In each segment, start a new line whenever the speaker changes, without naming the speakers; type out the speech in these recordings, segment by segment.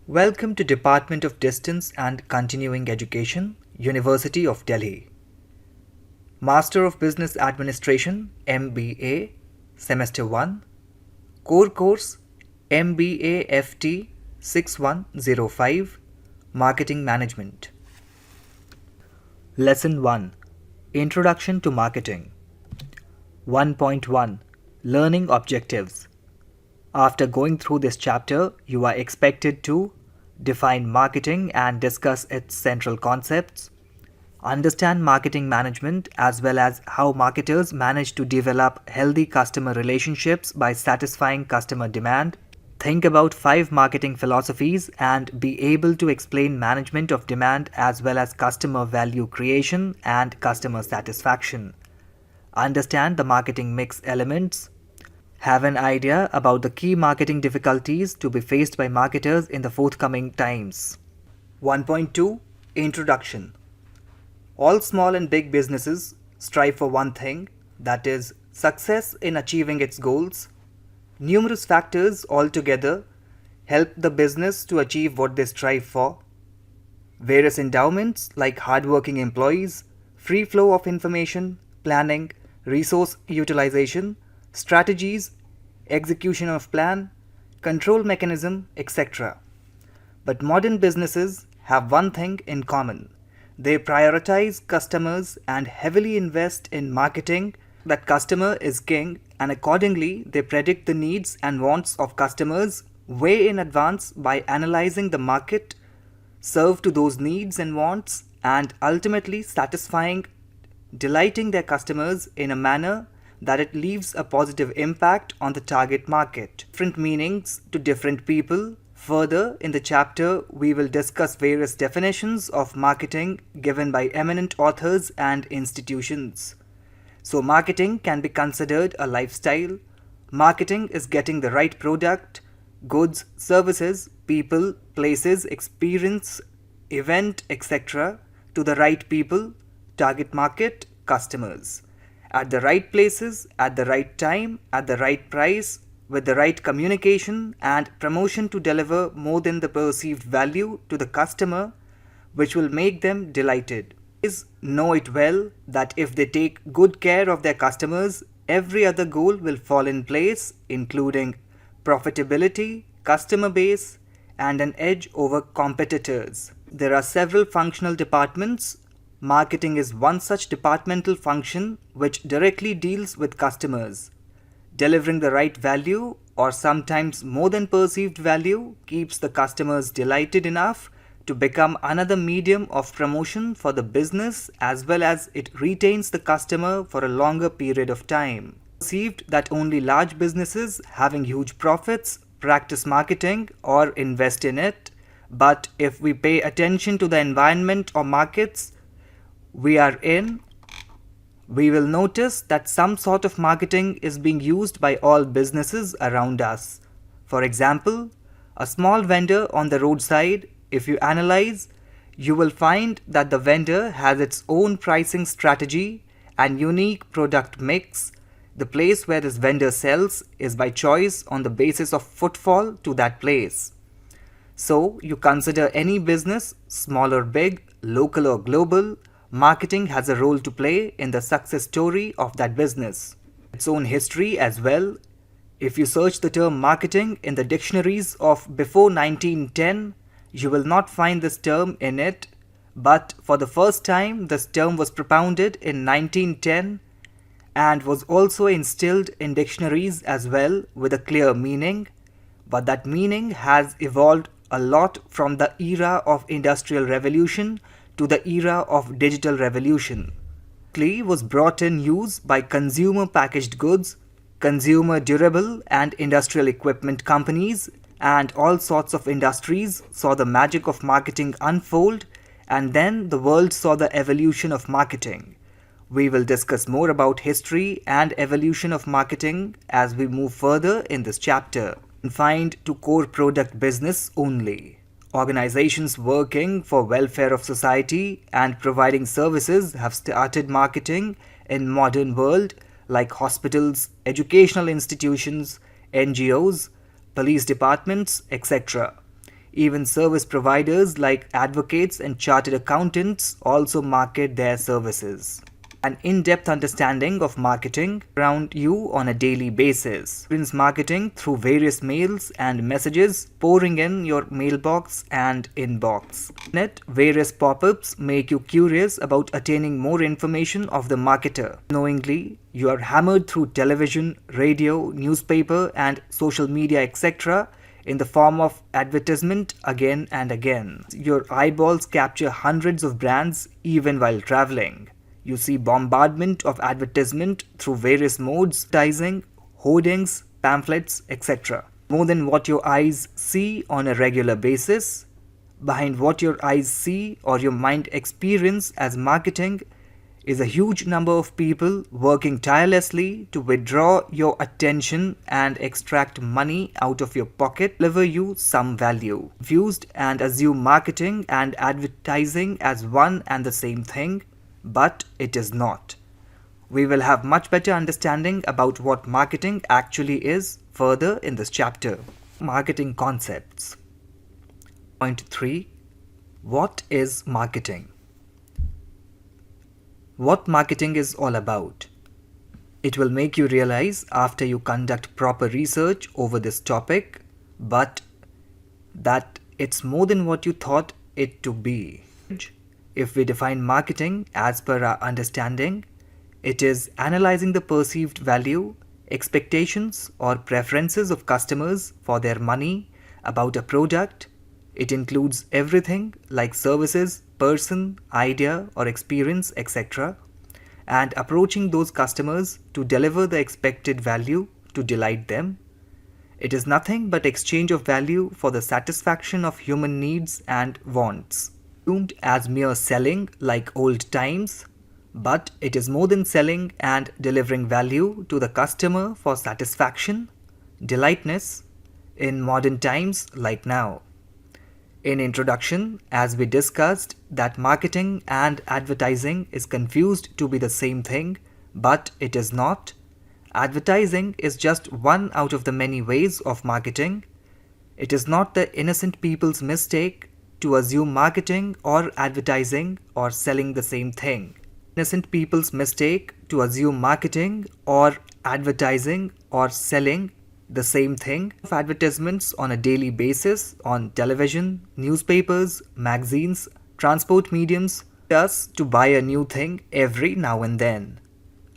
Welcome to Department of Distance and Continuing Education, University of Delhi. Master of Business Administration, MBA, Semester 1. Core Course, MBA FT 6105, Marketing Management. Lesson 1. Introduction to Marketing. 1.1. Learning Objectives. After going through this chapter, you are expected to define marketing and discuss its central concepts, understand marketing management as well as how marketers manage to develop healthy customer relationships by satisfying customer demand, think about 5 marketing philosophies and be able to explain management of demand as well as customer value creation and customer satisfaction, understand the marketing mix elements, have an idea about the key marketing difficulties to be faced by marketers in the forthcoming times. 1.2 Introduction. All small and big businesses strive for one thing, that is, success in achieving its goals. Numerous factors altogether help the business to achieve what they strive for. Various endowments like hardworking employees, free flow of information, planning, resource utilization, strategies, execution of plan, control mechanism, etc. But modern businesses have one thing in common. They prioritize customers and heavily invest in marketing. That customer is king, and accordingly they predict the needs and wants of customers way in advance by analyzing the market, serve to those needs and wants, and ultimately delighting their customers in a manner that it leaves a positive impact on the target market. Different meanings to different people. Further, in the chapter, we will discuss various definitions of marketing given by eminent authors and institutions. So, marketing can be considered a lifestyle. Marketing is getting the right product, goods, services, people, places, experience, event, etc. to the right people, target market, customers. At the right places, at the right time, at the right price, with the right communication and promotion to deliver more than the perceived value to the customer, which will make them delighted. Please know it well that if they take good care of their customers, every other goal will fall in place, including profitability, customer base, and an edge over competitors. There are several functional departments. Marketing is one such departmental function which directly deals with customers. Delivering the right value, or sometimes more than perceived value, keeps the customers delighted enough to become another medium of promotion for the business, as well as it retains the customer for a longer period of time. Perceived that only large businesses having huge profits practice marketing or invest in it, but if we pay attention to the environment or markets we are in, we will notice that some sort of marketing is being used by all businesses around us. For example, a small vendor on the roadside, if you analyze, you will find that the vendor has its own pricing strategy and unique product mix. The place where this vendor sells is by choice on the basis of footfall to that place. So, you consider any business, small or big, local or global, marketing has a role to play in the success story of that business. Its own history as well. If you search the term marketing in the dictionaries of before 1910, you will not find this term in it, but for the first time this term was propounded in 1910 and was also instilled in dictionaries as well with a clear meaning, but that meaning has evolved a lot from the era of Industrial Revolution to the era of digital revolution. Clay was brought in use by consumer packaged goods, consumer durable and industrial equipment companies, and all sorts of industries saw the magic of marketing unfold, and then the world saw the evolution of marketing. We will discuss more about history and evolution of marketing as we move further in this chapter. Confined to core product business only. Organizations working for welfare of society and providing services have started marketing in modern world like hospitals, educational institutions, NGOs, police departments, etc. Even service providers like advocates and chartered accountants also market their services. An in-depth understanding of marketing around you on a daily basis. Brings marketing through various mails and messages pouring in your mailbox and inbox. Various pop-ups make you curious about attaining more information of the marketer. Knowingly, you are hammered through television, radio, newspaper and social media etc. in the form of advertisement again and again. Your eyeballs capture hundreds of brands even while traveling. You see bombardment of advertisement through various modes, advertising, hoardings, pamphlets, etc. More than what your eyes see on a regular basis. Behind what your eyes see or your mind experience as marketing is a huge number of people working tirelessly to withdraw your attention and extract money out of your pocket, deliver you some value. Confused and assume marketing and advertising as one and the same thing, but it is not. We will have much better understanding about what marketing actually is further in this chapter. Marketing concepts. Point 3. What is marketing? What marketing is all about. It will make you realize after you conduct proper research over this topic, but that it's more than what you thought it to be. If we define marketing as per our understanding, it is analyzing the perceived value, expectations or preferences of customers for their money about a product. It includes everything like services, person, idea or experience, etc. and approaching those customers to deliver the expected value to delight them. It is nothing but exchange of value for the satisfaction of human needs and wants. Assumed as mere selling like old times, but it is more than selling and delivering value to the customer for satisfaction, delightness in modern times like now. In introduction, as we discussed that marketing and advertising is confused to be the same thing, but it is not. Advertising is just one out of the many ways of marketing. It is not the innocent people's mistake to assume marketing or advertising or selling the same thing. Innocent people's mistake to assume marketing or advertising or selling the same thing. Of advertisements on a daily basis on television, newspapers, magazines, transport mediums, us to buy a new thing every now and then.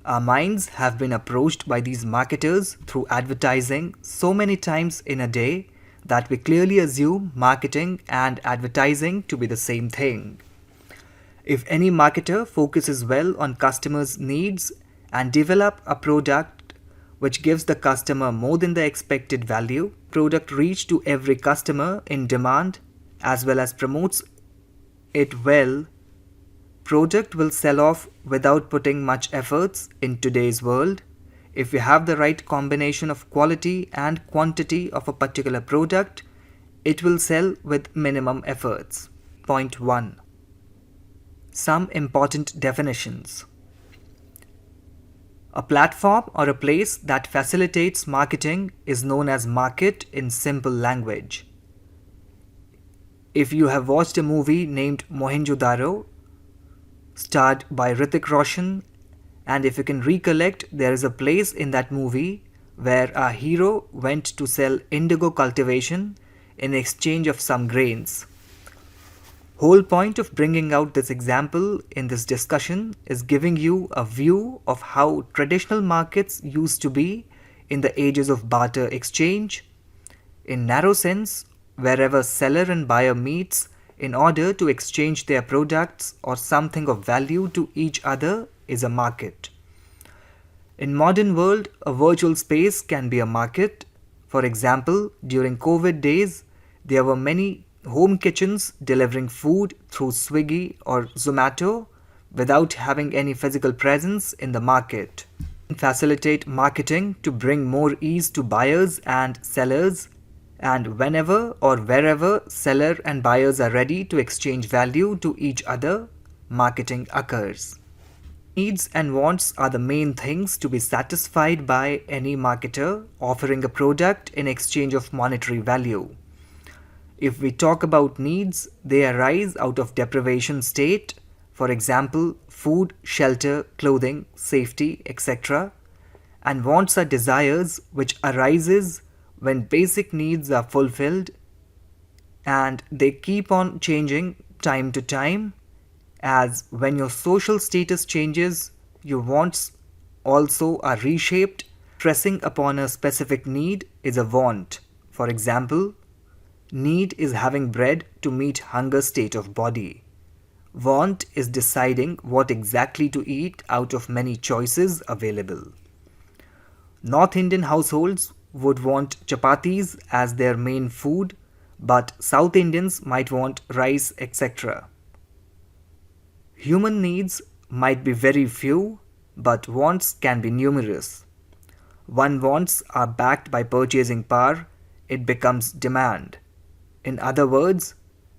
Our minds have been approached by these marketers through advertising so many times in a day that we clearly assume marketing and advertising to be the same thing. If any marketer focuses well on customers' needs and develop a product which gives the customer more than the expected value, product reach to every customer in demand as well as promotes it well, product will sell off without putting much efforts in today's world. If you have the right combination of quality and quantity of a particular product, it will sell with minimum efforts. Point 1. Some important definitions. A platform or a place that facilitates marketing is known as market in simple language. If you have watched a movie named Mohenjo-daro, starred by Hrithik Roshan, and if you can recollect, there is a place in that movie where a hero went to sell indigo cultivation in exchange of some grains. Whole point of bringing out this example in this discussion is giving you a view of how traditional markets used to be in the ages of barter exchange. In narrow sense, wherever seller and buyer meets in order to exchange their products or something of value to each other is a market. In modern world, a virtual space can be a market. For example, during COVID days, there were many home kitchens delivering food through Swiggy or Zomato without having any physical presence in the market. Facilitate marketing to bring more ease to buyers and sellers, and whenever or wherever seller and buyers are ready to exchange value to each other, marketing occurs. Needs and wants are the main things to be satisfied by any marketer offering a product in exchange of monetary value. If we talk about needs, they arise out of deprivation state, for example, food, shelter, clothing, safety, etc. And wants are desires which arises when basic needs are fulfilled, and they keep on changing time to time, as when your social status changes, your wants also are reshaped. Pressing upon a specific need is a want. For example, need is having bread to meet hunger state of body. Want is deciding what exactly to eat out of many choices available. North Indian households would want chapatis as their main food, but South Indians might want rice, etc. Human needs might be very few, but wants can be numerous. When wants are backed by purchasing power, it becomes demand. In other words,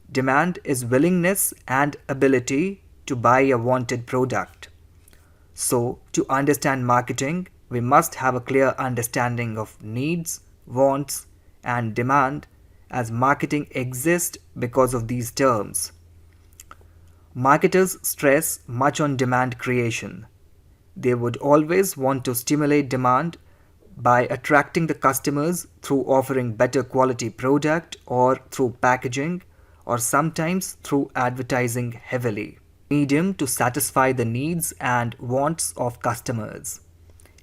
demand is willingness and ability to buy a wanted product. So, to understand marketing, we must have a clear understanding of needs, wants, and demand, as marketing exists because of these terms. Marketers stress much on demand creation. They would always want to stimulate demand by attracting the customers through offering better quality product or through packaging, or sometimes through advertising heavily. Medium to satisfy the needs and wants of customers.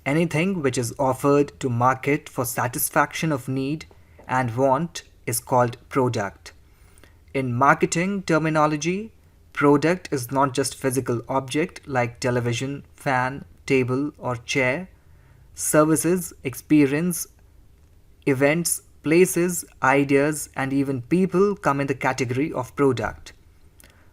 Anything which is offered to market for satisfaction of need and want is called product. In marketing terminology, product is not just physical object like television, fan, table or chair. Services, experience, events, places, ideas and even people come in the category of product.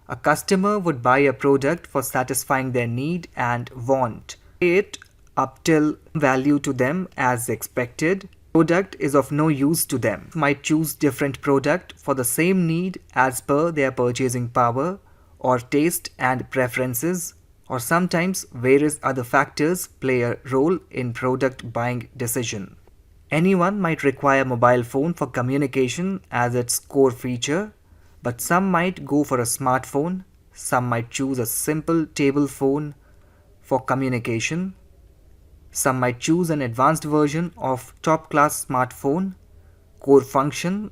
A customer would buy a product for satisfying their need and want. It up till value to them as expected. Product is of no use to them. Might choose different product for the same need as per their purchasing power or taste and preferences, or sometimes various other factors play a role in product buying decision. Anyone might require mobile phone for communication as its core feature, but some might go for a smartphone, some might choose a simple table phone for communication, some might choose an advanced version of top class smartphone. Core function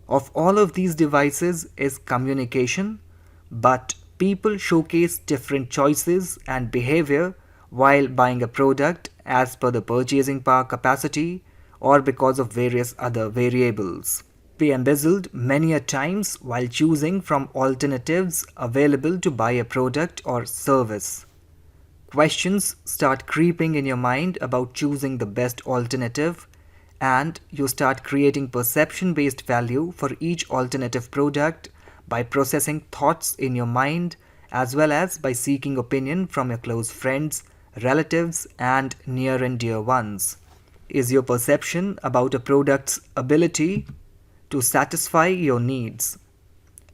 of all of these devices is communication, but people showcase different choices and behavior while buying a product as per the purchasing power capacity or because of various other variables. Be embezzled many a times while choosing from alternatives available to buy a product or service. Questions start creeping in your mind about choosing the best alternative, and you start creating perception-based value for each alternative product by processing thoughts in your mind as well as by seeking opinion from your close friends, relatives and near and dear ones. Is your perception about a product's ability to satisfy your needs.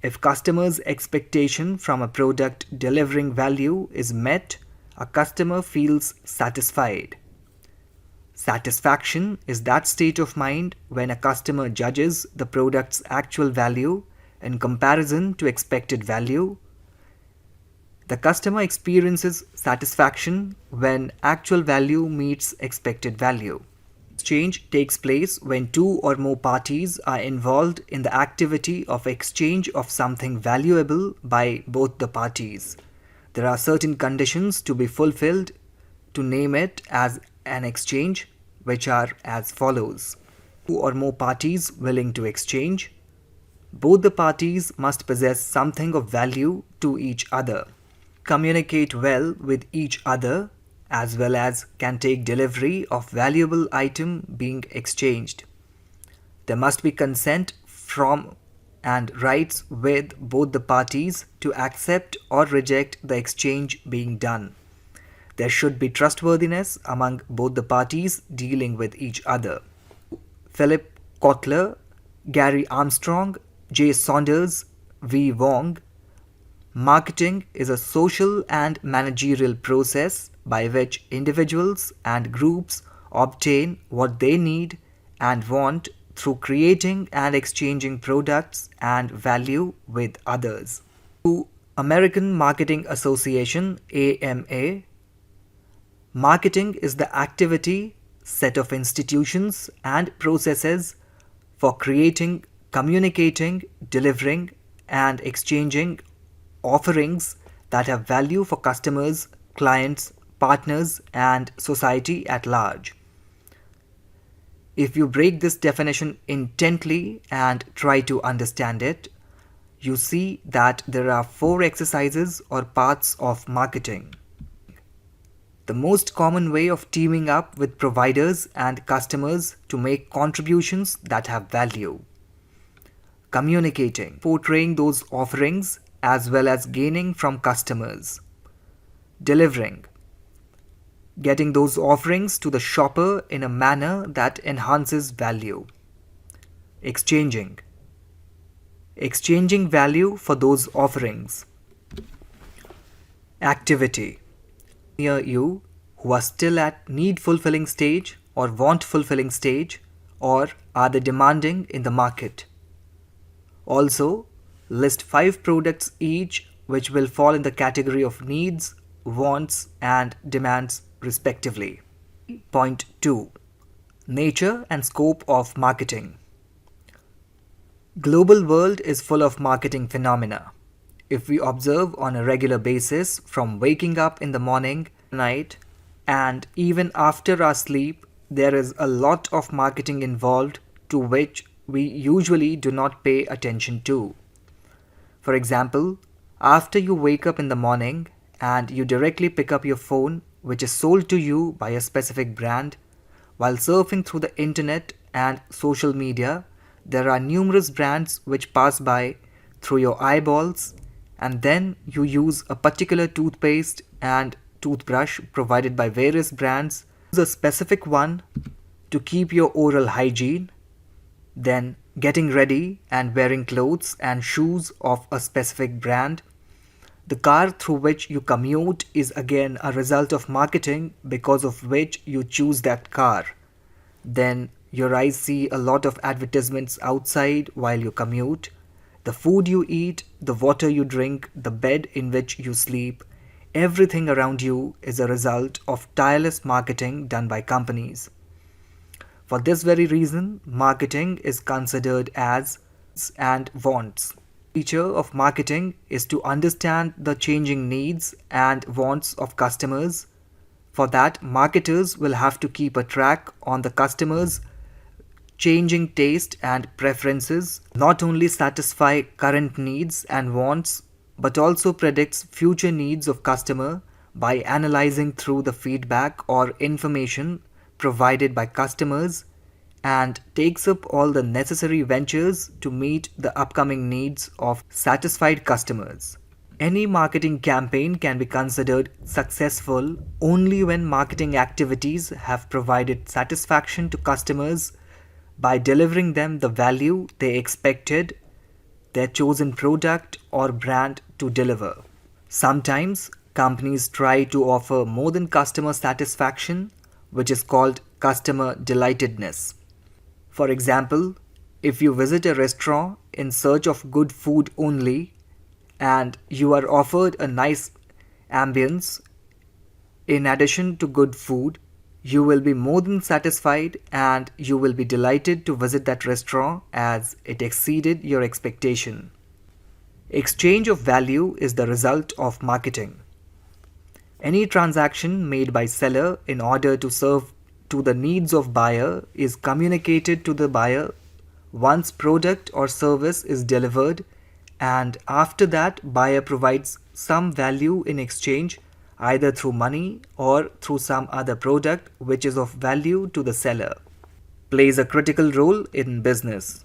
If customers' expectation from a product delivering value is met, a customer feels satisfied. Satisfaction is that state of mind when a customer judges the product's actual value in comparison to expected value. The customer experiences satisfaction when actual value meets expected value. Exchange takes place when two or more parties are involved in the activity of exchange of something valuable by both the parties. There are certain conditions to be fulfilled to name it as an exchange, which are as follows. Two or more parties willing to exchange. Both the parties must possess something of value to each other, communicate well with each other, as well as can take delivery of valuable item being exchanged. There must be consent from and rights with both the parties to accept or reject the exchange being done. There should be trustworthiness among both the parties dealing with each other. Philip Kotler, Gary Armstrong, J. Saunders, V. Wong. Marketing is a social and managerial process by which individuals and groups obtain what they need and want through creating and exchanging products and value with others. To American Marketing Association (AMA), marketing is the activity, set of institutions and processes for creating, communicating, delivering, and exchanging offerings that have value for customers, clients, partners, and society at large. If you break this definition intently and try to understand it, you see that there are four exercises or parts of marketing. The most common way of teaming up with providers and customers to make contributions that have value. Communicating, portraying those offerings as well as gaining from customers. Delivering, getting those offerings to the shopper in a manner that enhances value. Exchanging, exchanging value for those offerings. Activity, near you who are still at need fulfilling stage or want fulfilling stage, or are they demanding in the market. Also, list 5 products each which will fall in the category of needs, wants, and demands respectively. Point 2. Nature and scope of marketing. Global world is full of marketing phenomena. If we observe on a regular basis from waking up in the morning, night, and even after our sleep, there is a lot of marketing involved to which we usually do not pay attention to. For example, after you wake up in the morning and you directly pick up your phone, which is sold to you by a specific brand, while surfing through the internet and social media, there are numerous brands which pass by through your eyeballs, and then you use a particular toothpaste and toothbrush provided by various brands. Use a specific one to keep your oral hygiene, then getting ready and wearing clothes and shoes of a specific brand. The car through which you commute is again a result of marketing because of which you choose that car. Then your eyes see a lot of advertisements outside while you commute. The food you eat, the water you drink, the bed in which you sleep, everything around you is a result of tireless marketing done by companies. For this very reason, marketing is considered as and wants. The feature of marketing is to understand the changing needs and wants of customers. For that, marketers will have to keep a track on the customers' changing taste and preferences, not only satisfy current needs and wants, but also predicts future needs of customer by analyzing through the feedback or information provided by customers, and takes up all the necessary ventures to meet the upcoming needs of satisfied customers. Any marketing campaign can be considered successful only when marketing activities have provided satisfaction to customers by delivering them the value they expected their chosen product or brand to deliver. Sometimes companies try to offer more than customer satisfaction, which is called customer delightedness. For example, if you visit a restaurant in search of good food only and you are offered a nice ambience in addition to good food, you will be more than satisfied and you will be delighted to visit that restaurant as it exceeded your expectation. Exchange of value is the result of marketing. Any transaction made by seller in order to serve to the needs of buyer is communicated to the buyer once product or service is delivered, and after that buyer provides some value in exchange, either through money or through some other product which is of value to the seller. Plays a critical role in business.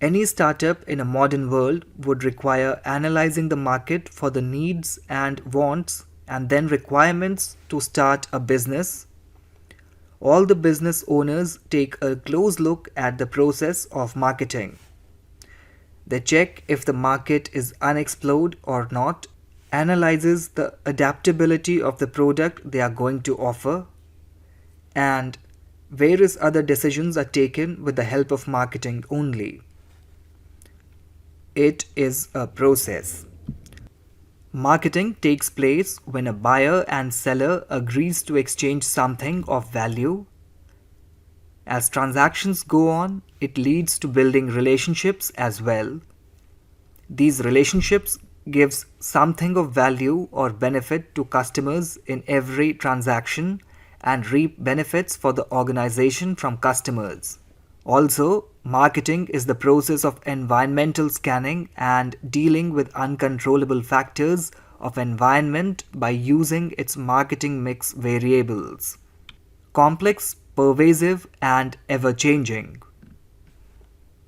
Any startup in a modern world would require analyzing the market for the needs and wants and then requirements to start a business. All the business owners take a close look at the process of marketing. They check if the market is unexplored or not, analyzes the adaptability of the product they are going to offer, and Various other decisions are taken with the help of marketing only. It is a process. Marketing takes place when a buyer and seller agrees to exchange something of value. As transactions go on, it leads to building relationships as well. These relationships gives something of value or benefit to customers in every transaction and reap benefits for the organization from customers. Also, marketing is the process of environmental scanning and dealing with uncontrollable factors of environment by using its marketing mix variables. Complex, pervasive, and ever changing.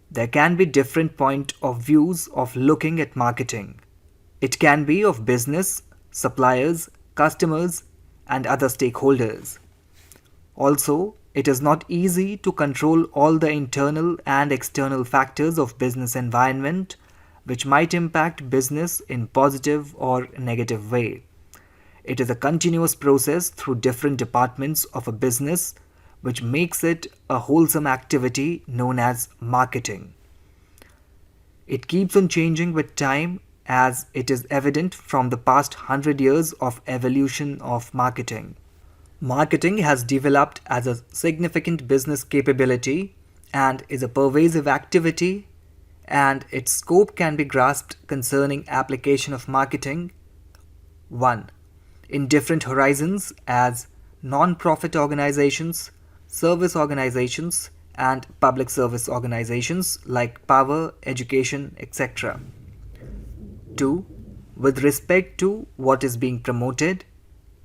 There can be different point of views of looking at marketing. It can be of business, suppliers, customers, and other stakeholders. Also, it is not easy to control all the internal and external factors of business environment which might impact business in positive or negative way. It is a continuous process through different departments of a business which makes it a wholesome activity known as marketing. It keeps on changing with time as it is evident from the past 100 years of evolution of marketing. Marketing has developed as a significant business capability and is a pervasive activity, and its scope can be grasped concerning application of marketing 1. In different horizons as non-profit organizations, service organizations, and public service organizations like power, education, etc. 2. With respect to what is being promoted,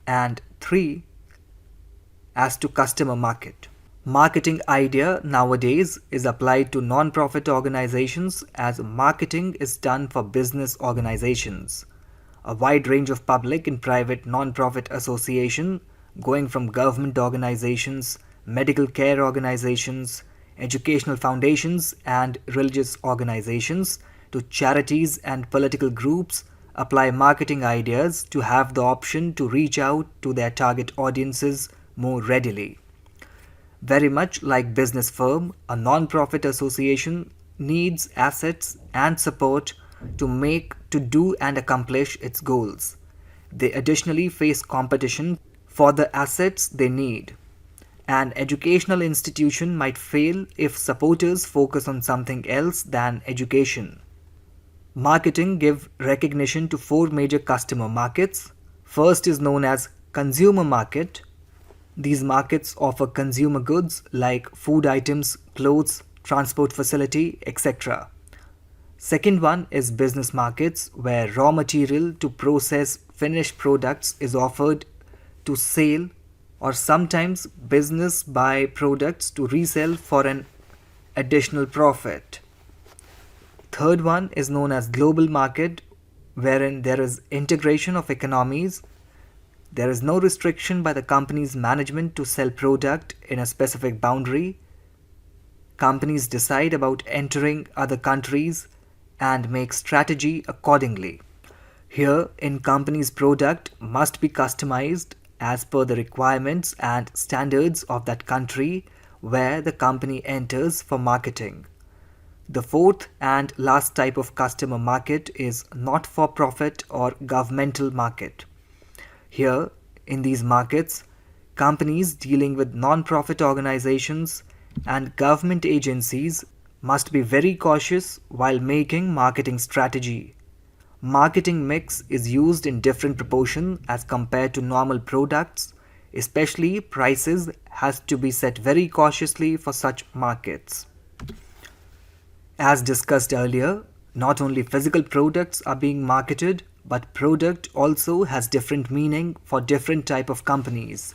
and 3. As to customer market. Marketing idea nowadays is applied to non-profit organizations as marketing is done for business organizations. A wide range of public and private non-profit association going from government organizations, medical care organizations, educational foundations and religious organizations to charities and political groups apply marketing ideas to have the option to reach out to their target audiences more readily. Very much like business firm, a non-profit association needs assets and support to do and accomplish its goals. They additionally face competition for the assets they need. An educational institution might fail if supporters focus on something else than education. Marketing gives recognition to 4 major customer markets. First is known as consumer market. These markets offer consumer goods like food items, clothes, transport facility, etc. Second one is business markets where raw material to process finished products is offered to sale, or sometimes business buy products to resell for an additional profit. Third one is known as global market wherein there is integration of economies. There is no restriction by the company's management to sell product in a specific boundary. Companies decide about entering other countries and make strategy accordingly. Here, in company's product must be customized as per the requirements and standards of that country where the company enters for marketing. The fourth and last type of customer market is not-for-profit or governmental market. Here, in these markets, companies dealing with non-profit organizations and government agencies must be very cautious while making marketing strategy. Marketing mix is used in different proportion as compared to normal products, especially prices has to be set very cautiously for such markets. As discussed earlier, not only physical products are being marketed, but product also has different meaning for different type of companies.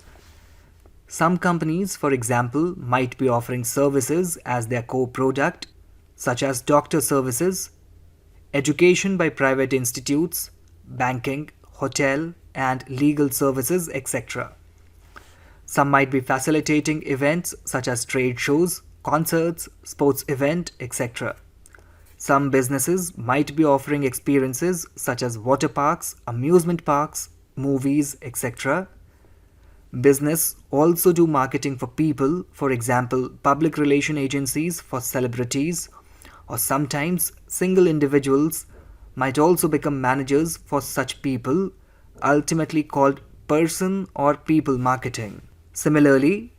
Some companies, for example, might be offering services as their core product, such as doctor services, education by private institutes, banking, hotel, and legal services, etc. Some might be facilitating events such as trade shows, concerts, sports event, etc. Some businesses might be offering experiences such as water parks, amusement parks, movies, etc. Business also do marketing for people, for example, public relation agencies for celebrities, or sometimes single individuals might also become managers for such people, ultimately called person or people marketing. Similarly,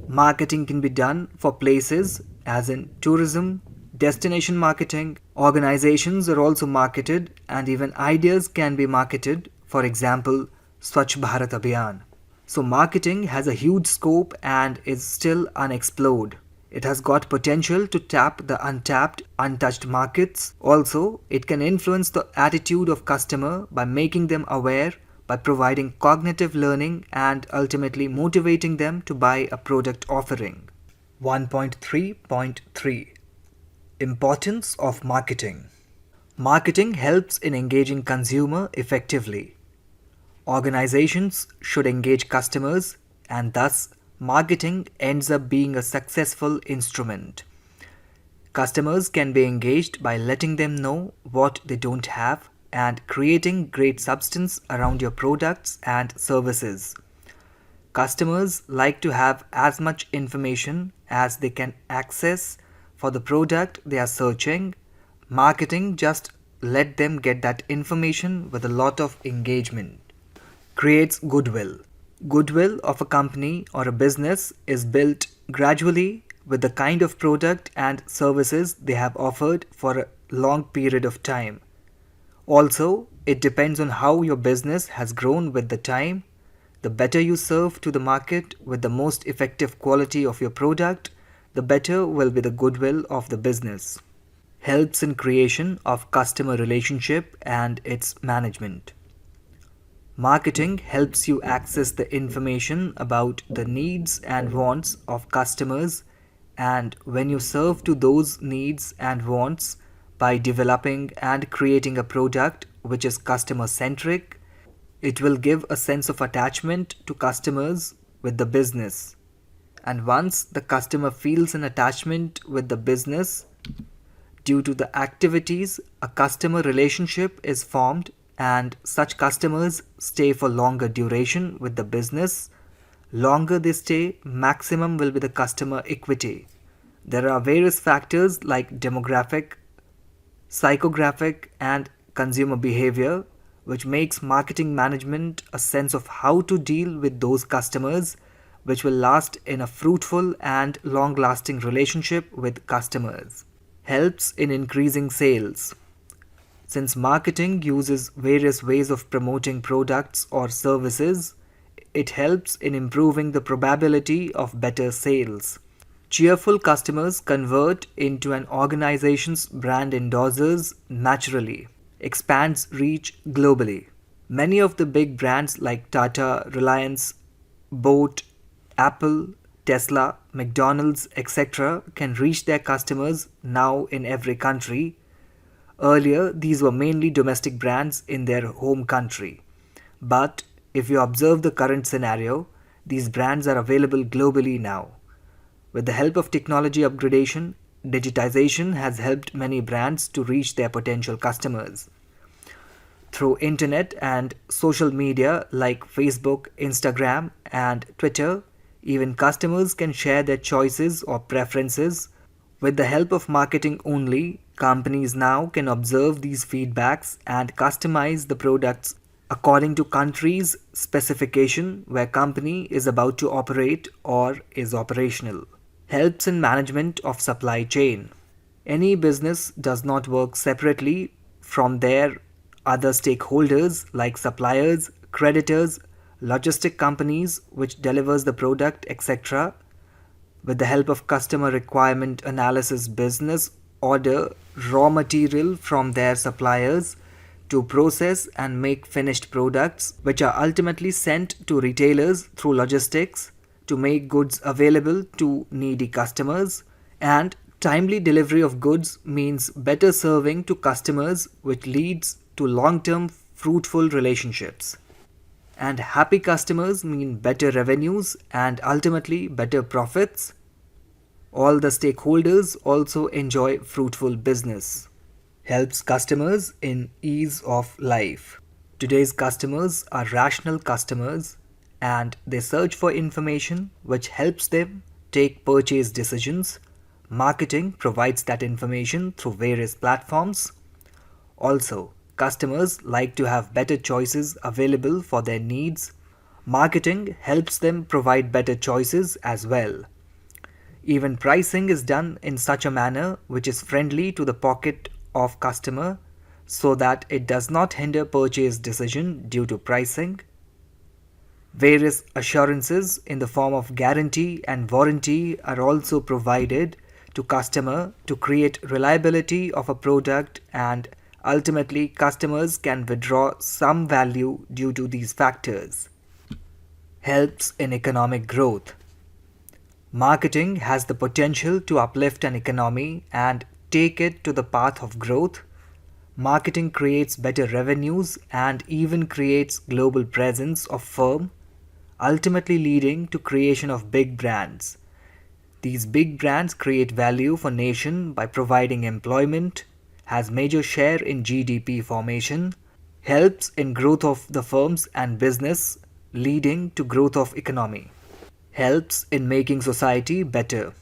marketing can be done for places, as in tourism, destination marketing. Organizations are also marketed, and even ideas can be marketed, for example, Swachh Bharat Abhiyan. So, marketing has a huge scope and is still unexplored. It has got potential to tap the untapped, untouched markets. Also, it can influence the attitude of customer by making them aware, by providing cognitive learning and ultimately motivating them to buy a product offering. 1.3.3 Importance of marketing. Marketing helps in engaging consumer effectively. Organizations should engage customers, and thus marketing ends up being a successful instrument. Customers can be engaged by letting them know what they don't have and creating great substance around your products and services. Customers like to have as much information as they can access for the product they are searching. Marketing just let them get that information with a lot of engagement. Creates goodwill. Goodwill of a company or a business is built gradually with the kind of product and services they have offered for a long period of time. Also, it depends on how your business has grown with the time. The better you serve to the market with the most effective quality of your product, the better will be the goodwill of the business. Helps in creation of customer relationship and its management. Marketing helps you access the information about the needs and wants of customers, and when you serve to those needs and wants by developing and creating a product which is customer centric, it will give a sense of attachment to customers with the business. And once the customer feels an attachment with the business, due to the activities, a customer relationship is formed, and such customers stay for longer duration with the business. Longer they stay, maximum will be the customer equity. There are various factors like demographic, psychographic, and consumer behavior, which makes marketing management a sense of how to deal with those customers, which will last in a fruitful and long lasting relationship with customers. Helps in increasing sales. Since marketing uses various ways of promoting products or services, it helps in improving the probability of better sales. Cheerful customers convert into an organization's brand endorsers naturally, expands reach globally. Many of the big brands like Tata, Reliance, Boat, Apple, Tesla, McDonald's, etc. can reach their customers now in every country. Earlier, these were mainly domestic brands in their home country. But if you observe the current scenario, these brands are available globally now. With the help of technology upgradation, digitization has helped many brands to reach their potential customers. Through internet and social media like Facebook, Instagram, and Twitter, even customers can share their choices or preferences. With the help of marketing only, companies now can observe these feedbacks and customize the products according to country's specification where company is about to operate or is operational. Helps in management of supply chain. Any business does not work separately from their other stakeholders like suppliers, creditors, logistic companies which delivers the product, etc. With the help of customer requirement analysis, business order raw material from their suppliers to process and make finished products which are ultimately sent to retailers through logistics to make goods available to needy customers. And timely delivery of goods means better serving to customers, which leads to long-term fruitful relationships. And happy customers mean better revenues and ultimately better profits. All the stakeholders also enjoy fruitful business. Helps customers in ease of life. Today's customers are rational customers and they search for information which helps them take purchase decisions. Marketing provides that information through various platforms. Also, customers like to have better choices available for their needs. Marketing helps them provide better choices as well. Even pricing is done in such a manner which is friendly to the pocket of customer so that it does not hinder purchase decision due to pricing. Various assurances in the form of guarantee and warranty are also provided to customer to create reliability of a product, and ultimately customers can withdraw some value due to these factors. Helps in economic growth. Marketing has the potential to uplift an economy and take it to the path of growth. Marketing creates better revenues and even creates global presence of firm, ultimately leading to creation of big brands. These big brands create value for nation by providing employment, has major share in GDP formation, helps in growth of the firms and business, leading to growth of economy, helps in making society better.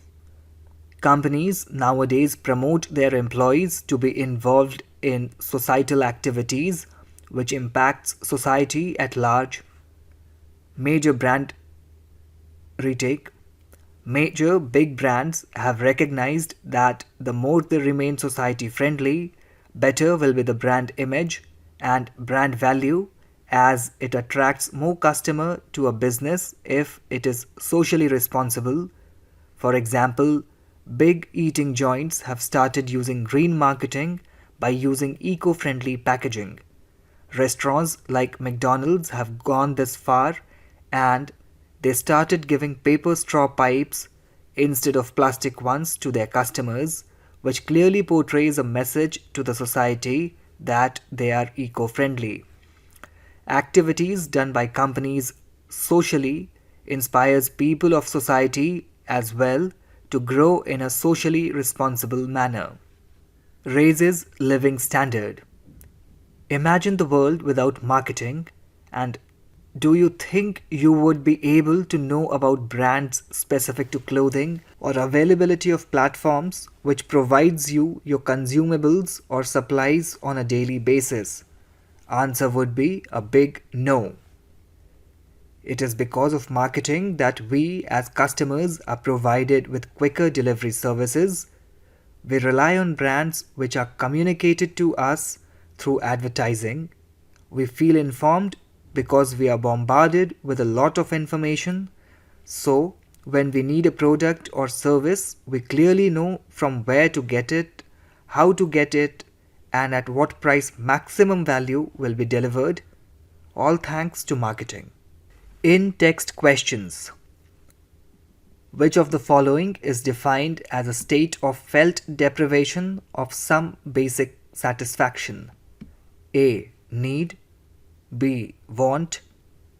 Companies nowadays promote their employees to be involved in societal activities which impacts society at large. Major brand retake. Major big brands have recognized that the more they remain society friendly, better will be the brand image and brand value, as it attracts more customer to a business if it is socially responsible. For example, big eating joints have started using green marketing by using eco-friendly packaging. Restaurants like McDonald's have gone this far, and they started giving paper straw pipes instead of plastic ones to their customers, which clearly portrays a message to the society that they are eco-friendly. Activities done by companies socially inspires people of society as well to grow in a socially responsible manner. Raises living standard. Imagine the world without marketing, and do you think you would be able to know about brands specific to clothing or availability of platforms which provides you your consumables or supplies on a daily basis? Answer would be a big no. It is because of marketing that we as customers are provided with quicker delivery services. We rely on brands which are communicated to us through advertising. We feel informed because we are bombarded with a lot of information. So, when we need a product or service, we clearly know from where to get it, how to get it, and at what price maximum value will be delivered, all thanks to marketing. In-text questions. Which of the following is defined as a state of felt deprivation of some basic satisfaction? A. Need. B. Want.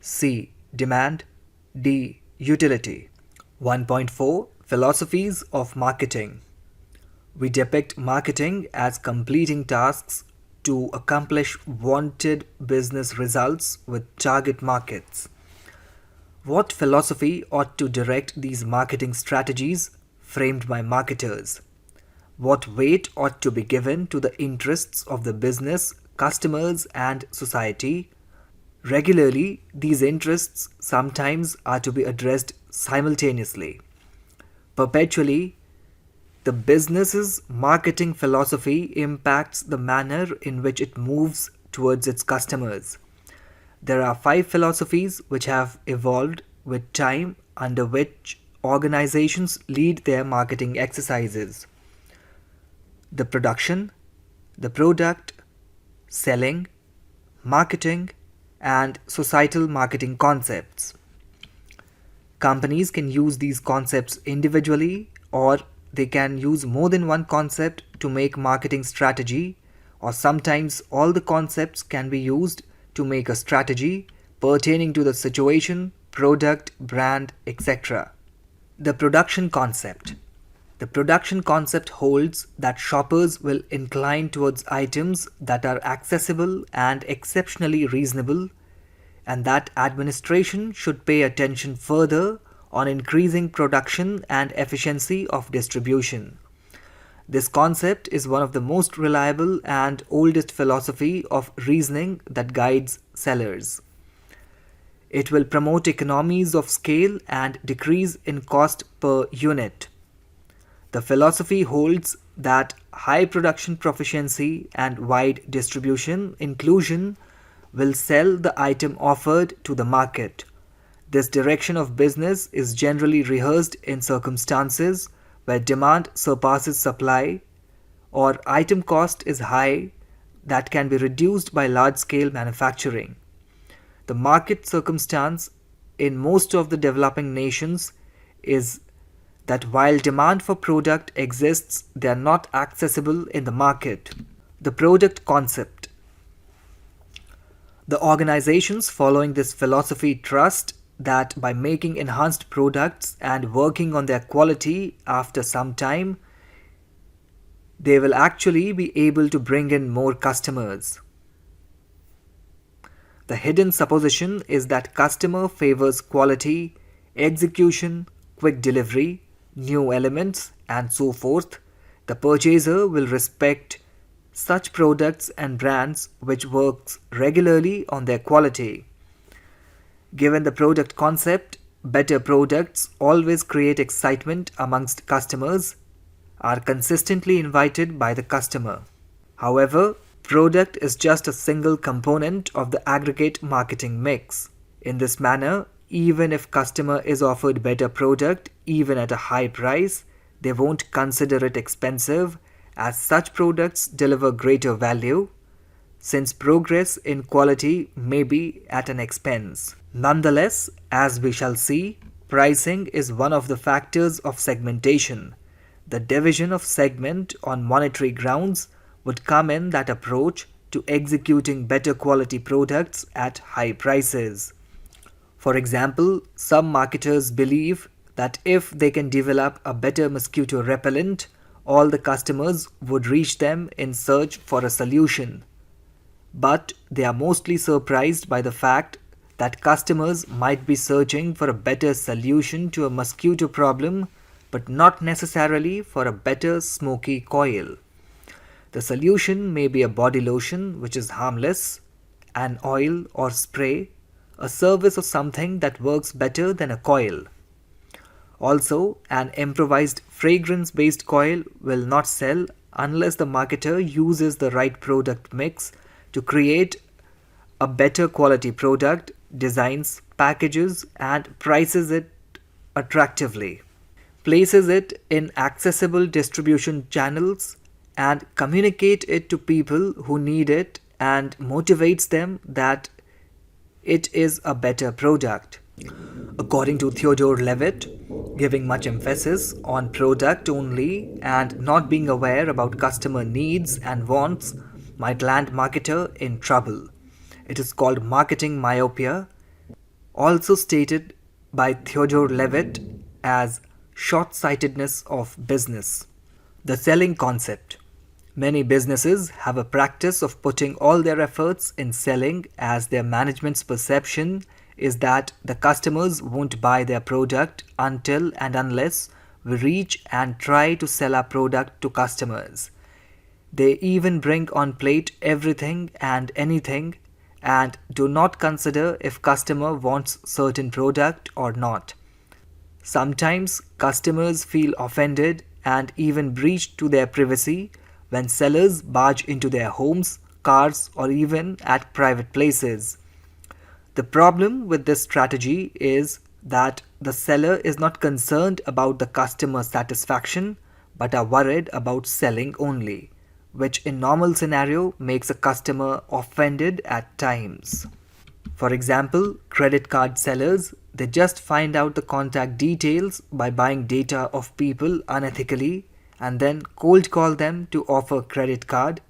C. Demand. D. Utility. 1.4 Philosophies of Marketing. We depict marketing as completing tasks to accomplish wanted business results with target markets. What philosophy ought to direct these marketing strategies framed by marketers? What weight ought to be given to the interests of the business, customers, and society? Regularly, these interests sometimes are to be addressed simultaneously. Perpetually, the business's marketing philosophy impacts the manner in which it moves towards its customers. There are 5 philosophies which have evolved with time under which organizations lead their marketing exercises: the production, the product, selling, marketing, and societal marketing concepts. Companies can use these concepts individually, or they can use more than one concept to make marketing strategy, or sometimes all the concepts can be used to make a strategy pertaining to the situation, product, brand, etc. The production concept. The production concept holds that shoppers will incline towards items that are accessible and exceptionally reasonable, and that administration should pay attention further on increasing production and efficiency of distribution. This concept is one of the most reliable and oldest philosophy of reasoning that guides sellers. It will promote economies of scale and decrease in cost per unit. The philosophy holds that high production proficiency and wide distribution inclusion will sell the item offered to the market. This direction of business is generally rehearsed in circumstances where demand surpasses supply or item cost is high that can be reduced by large scale manufacturing. The market circumstance in most of the developing nations is that while demand for product exists, they are not accessible in the market. The product concept. The organizations following this philosophy trust that by making enhanced products and working on their quality after some time, they will actually be able to bring in more customers. The hidden supposition is that customer favors quality, execution, quick delivery, new elements, and so forth. The purchaser will respect such products and brands which works regularly on their quality. Given the product concept, better products always create excitement amongst customers, are consistently invited by the customer. However, product is just a single component of the aggregate marketing mix. In this manner, even if customer is offered better product even at a high price, they won't consider it expensive as such products deliver greater value since progress in quality may be at an expense. Nonetheless, as we shall see, pricing is one of the factors of segmentation. The division of segment on monetary grounds would come in that approach to executing better quality products at high prices. For example, some marketers believe that if they can develop a better mosquito repellent, all the customers would reach them in search for a solution. But they are mostly surprised by the fact that customers might be searching for a better solution to a mosquito problem, but not necessarily for a better smoky coil. The solution may be a body lotion which is harmless, an oil or spray, a service or something that works better than a coil. Also, an improvised fragrance-based coil will not sell unless the marketer uses the right product mix to create a better quality product, designs, packages, and prices it attractively, places it in accessible distribution channels, and communicate it to people who need it and motivates them that it is a better product. According to Theodore Levitt, giving much emphasis on product only and not being aware about customer needs and wants might land marketer in trouble. It is called marketing myopia, also stated by Theodore Levitt as short-sightedness of business. The selling concept. Many businesses have a practice of putting all their efforts in selling as their management's perception is that the customers won't buy their product until and unless we reach and try to sell our product to customers. They even bring on plate everything and anything and do not consider if customer wants certain product or not. Sometimes customers feel offended and even breached to their privacy when sellers barge into their homes, cars, or even at private places. The problem with this strategy is that the seller is not concerned about the customer satisfaction but are worried about selling only, which in normal scenario makes a customer offended at times. For example, credit card sellers, they just find out the contact details by buying data of people unethically and then cold call them to offer credit card.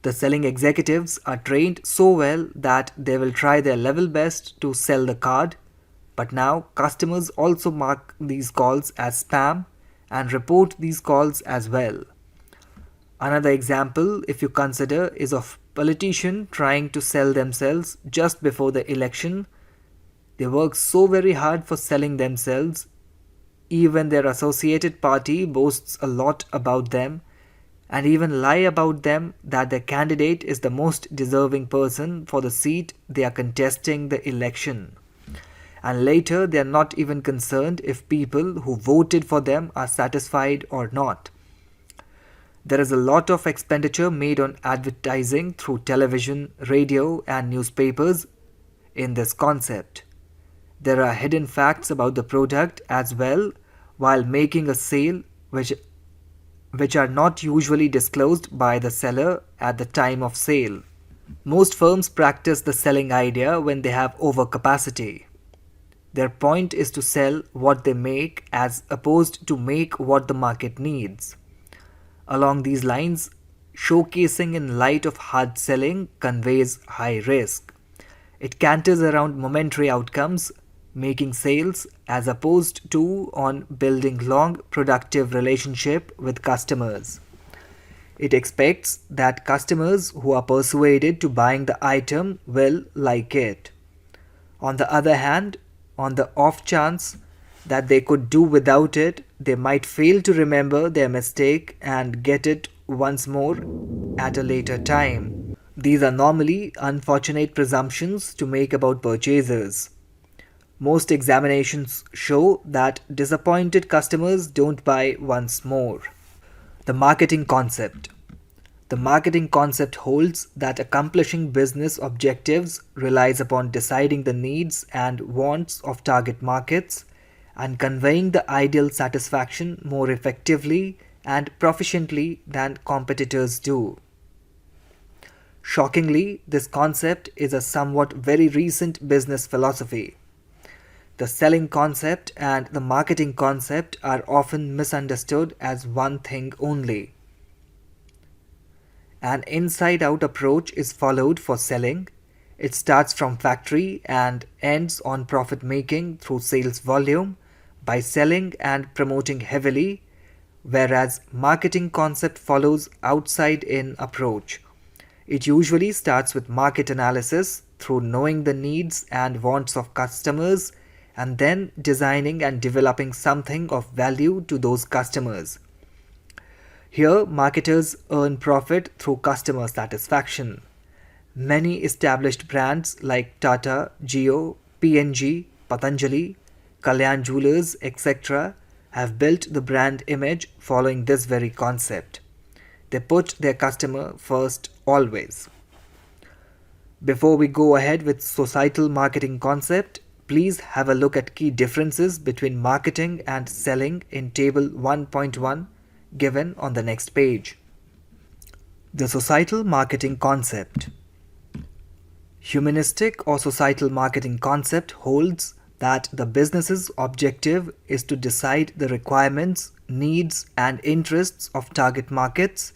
The selling executives are trained so well that they will try their level best to sell the card, but now customers also mark these calls as spam and report these calls as well. Another example, if you consider, is of politician trying to sell themselves just before the election. They work so very hard for selling themselves. Even their associated party boasts a lot about them and even lie about them that their candidate is the most deserving person for the seat they are contesting the election. And later they are not even concerned if people who voted for them are satisfied or not. There is a lot of expenditure made on advertising through television, radio, and newspapers in this concept. There are hidden facts about the product as well while making a sale which are not usually disclosed by the seller at the time of sale. Most firms practice the selling idea when they have overcapacity. Their point is to sell what they make as opposed to make what the market needs. Along these lines, showcasing in light of hard selling conveys high risk. It canters around momentary outcomes, making sales as opposed to on building long productive relationship with customers. It expects that customers who are persuaded to buying the item will like it. On the other hand, on the off chance that they could do without it, they might fail to remember their mistake and get it once more at a later time. These are normally unfortunate presumptions to make about purchasers. Most examinations show that disappointed customers don't buy once more. The marketing concept. The marketing concept holds that accomplishing business objectives relies upon deciding the needs and wants of target markets and conveying the ideal satisfaction more effectively and proficiently than competitors do. Shockingly, this concept is a somewhat very recent business philosophy. The selling concept and the marketing concept are often misunderstood as one thing only. An inside-out approach is followed for selling. It starts from factory and ends on profit making through sales volume by selling and promoting heavily, whereas marketing concept follows outside-in approach. It usually starts with market analysis through knowing the needs and wants of customers and then designing and developing something of value to those customers. Here, marketers earn profit through customer satisfaction. Many established brands like Tata, Jio, P&G, Patanjali, Kalyan Jewelers, etc. have built the brand image following this very concept. They put their customer first always. Before we go ahead with societal marketing concept, please have a look at key differences between marketing and selling in table 1.1 given on the next page. The societal marketing concept. Humanistic or societal marketing concept holds that the business's objective is to decide the requirements, needs, and interests of target markets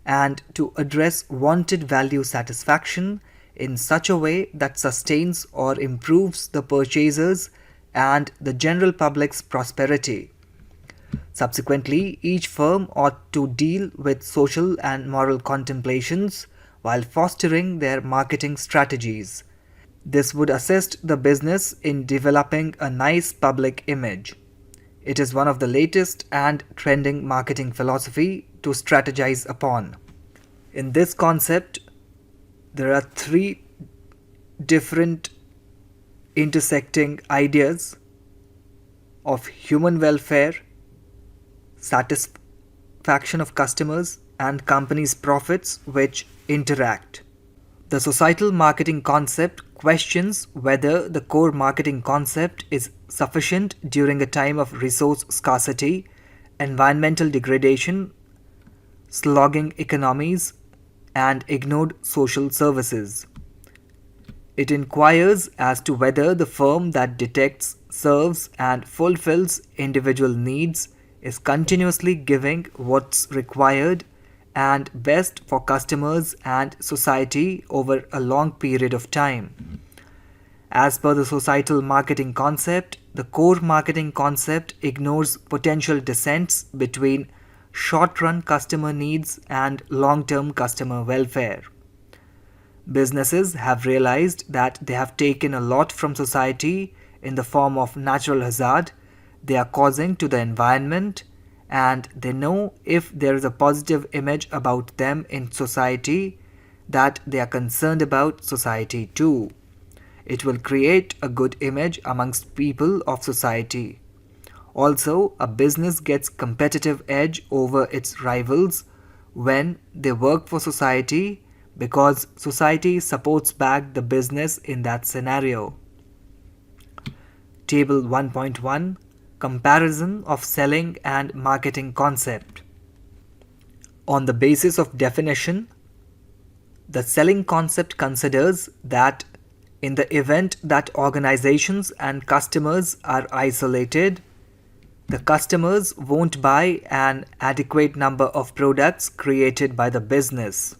and to address wanted value satisfaction in such a way that sustains or improves the purchasers and the general public's prosperity. Subsequently, each firm ought to deal with social and moral contemplations while fostering their marketing strategies. This would assist the business in developing a nice public image. It is one of the latest and trending marketing philosophy to strategize upon. In this concept, there are three different intersecting ideas of human welfare, satisfaction of customers, and companies' profits which interact. The societal marketing concept questions whether the core marketing concept is sufficient during a time of resource scarcity, environmental degradation, slogging economies, and ignored social services. It inquires as to whether the firm that detects, serves, and fulfills individual needs is continuously giving what's required and best for customers and society over a long period of time. As per the societal marketing concept, the core marketing concept ignores potential dissents between short-run customer needs and long-term customer welfare. Businesses have realized that they have taken a lot from society in the form of natural hazard they are causing to the environment, and they know if there is a positive image about them in society, that they are concerned about society too. It will create a good image amongst people of society. Also, a business gets competitive edge over its rivals when they work for society, because society supports back the business in that scenario. Table 1.1, Comparison of Selling and Marketing Concept. On the basis of definition, the selling concept considers that in the event that organizations and customers are isolated, the customers won't buy an adequate number of products created by the business.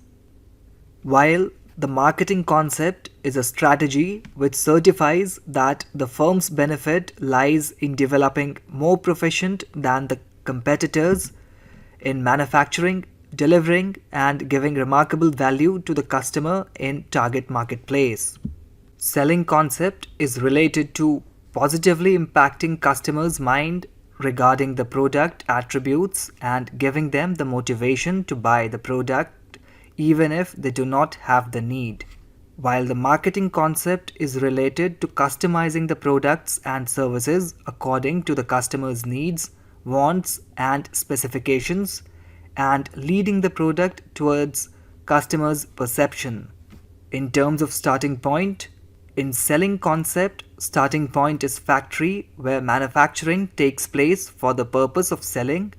While the marketing concept is a strategy which certifies that the firm's benefit lies in developing more proficient than the competitors in manufacturing, delivering, and giving remarkable value to the customer in target marketplace. Selling concept is related to positively impacting customers' mind regarding the product attributes and giving them the motivation to buy the product even if they do not have the need. While the marketing concept is related to customizing the products and services according to the customer's needs, wants, and specifications, and leading the product towards customers' perception. In terms of starting point, in selling concept, starting point is factory where manufacturing takes place for the purpose of selling,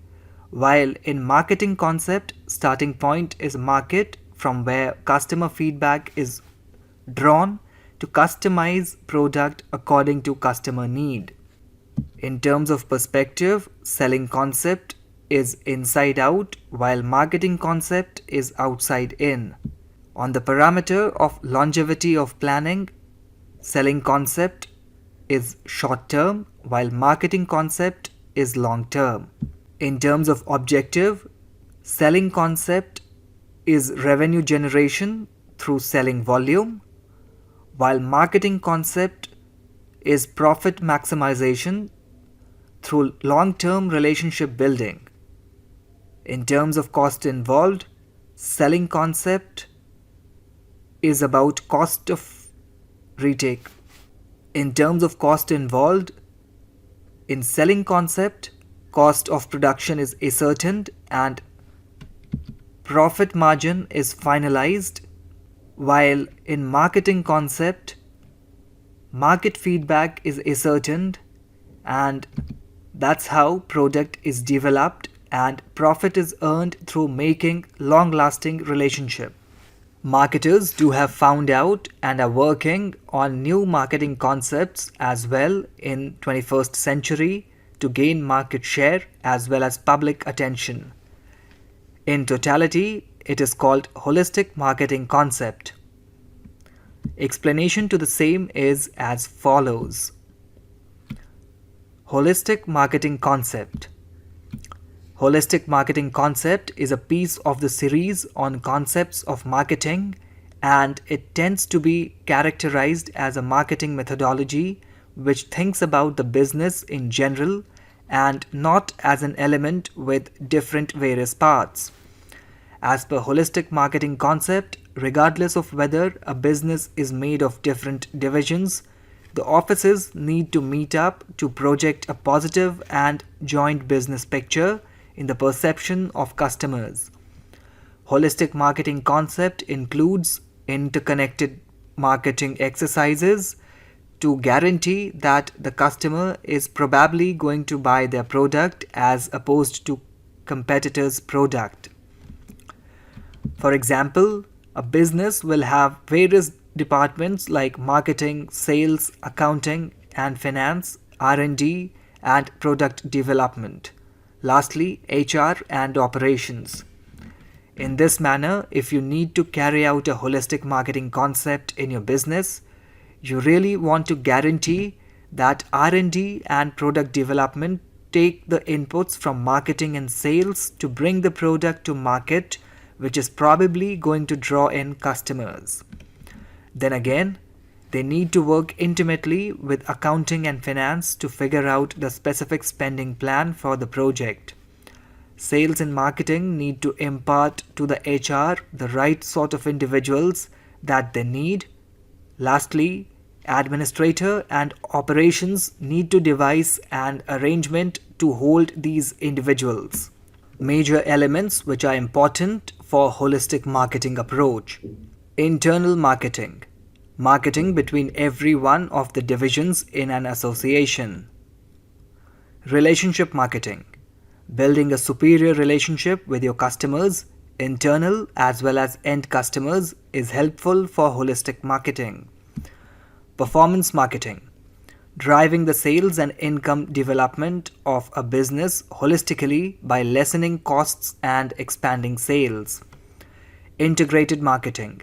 while in marketing concept, starting point is market from where customer feedback is drawn to customize product according to customer need. In terms of perspective, selling concept is inside out while marketing concept is outside in. On the parameter of longevity of planning, selling concept is short term while marketing concept is long term. In terms of objective, selling concept is revenue generation through selling volume, while marketing concept is profit maximization through long-term relationship building. In terms of cost involved, selling concept is about cost of retake. In terms of cost involved, in selling concept, cost of production is ascertained and profit margin is finalized, while in marketing concept, market feedback is ascertained and that's how product is developed and profit is earned through making long-lasting relationship. Marketers do have found out and are working on new marketing concepts as well in 21st century to gain market share as well as public attention. In totality, it is called holistic marketing concept. Explanation to the same is as follows. Holistic marketing concept. Holistic marketing concept is a piece of the series on concepts of marketing, and it tends to be characterized as a marketing methodology which thinks about the business in general and not as an element with different various parts. As per holistic marketing concept, regardless of whether a business is made of different divisions, the offices need to meet up to project a positive and joint business picture in the perception of customers. Holistic marketing concept includes interconnected marketing exercises to guarantee that the customer is probably going to buy their product as opposed to competitors' product. For example, a business will have various departments like marketing, sales, accounting and finance, R&D and product development. Lastly, HR and operations. In this manner, if you need to carry out a holistic marketing concept in your business, you really want to guarantee that R&D and product development take the inputs from marketing and sales to bring the product to market, which is probably going to draw in customers. Then again, they need to work intimately with accounting and finance to figure out the specific spending plan for the project. Sales and marketing need to impart to the HR the right sort of individuals that they need. Lastly, administrator and operations need to devise an arrangement to hold these individuals. Major elements which are important for holistic marketing approach. Internal marketing. Marketing between every one of the divisions in an association. Relationship marketing. Building a superior relationship with your customers, internal as well as end customers, is helpful for holistic marketing. Performance marketing. Driving the sales and income development of a business holistically by lessening costs and expanding sales. Integrated marketing.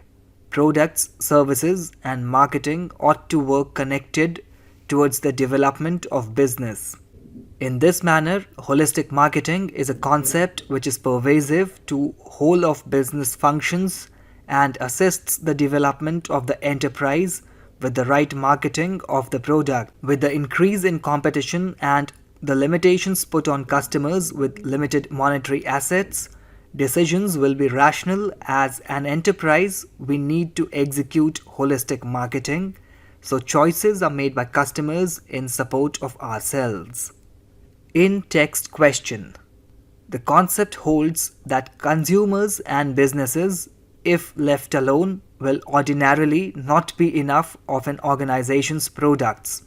Products, services, and marketing ought to work connected towards the development of business. In this manner, holistic marketing is a concept which is pervasive to whole of business functions and assists the development of the enterprise with the right marketing of the product. With the increase in competition and the limitations put on customers with limited monetary assets, decisions will be rational. As an enterprise, we need to execute holistic marketing, so choices are made by customers in support of ourselves. In-text question. The concept holds that consumers and businesses, if left alone, will ordinarily not be enough of an organization's products.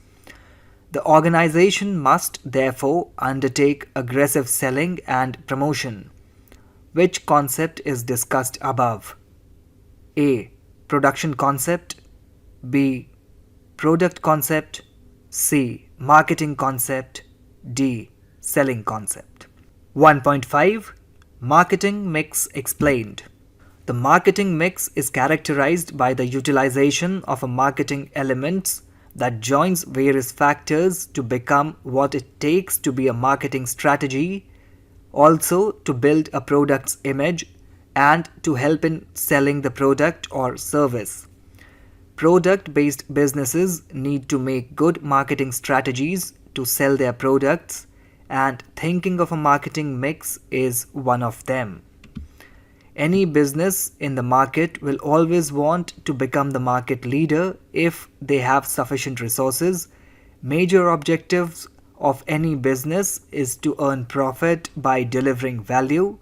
The organization must therefore undertake aggressive selling and promotion. Which concept is discussed above? A. Production concept. B. Product concept. C. Marketing concept. D. Selling concept. 1.5. Marketing mix explained. The marketing mix is characterized by the utilization of a marketing elements that joins various factors to become what it takes to be a marketing strategy, also to build a product's image and to help in selling the product or service. Product-based businesses need to make good marketing strategies to sell their products, and thinking of a marketing mix is one of them. Any business in the market will always want to become the market leader if they have sufficient resources. Major objectives of any business is to earn profit by delivering value.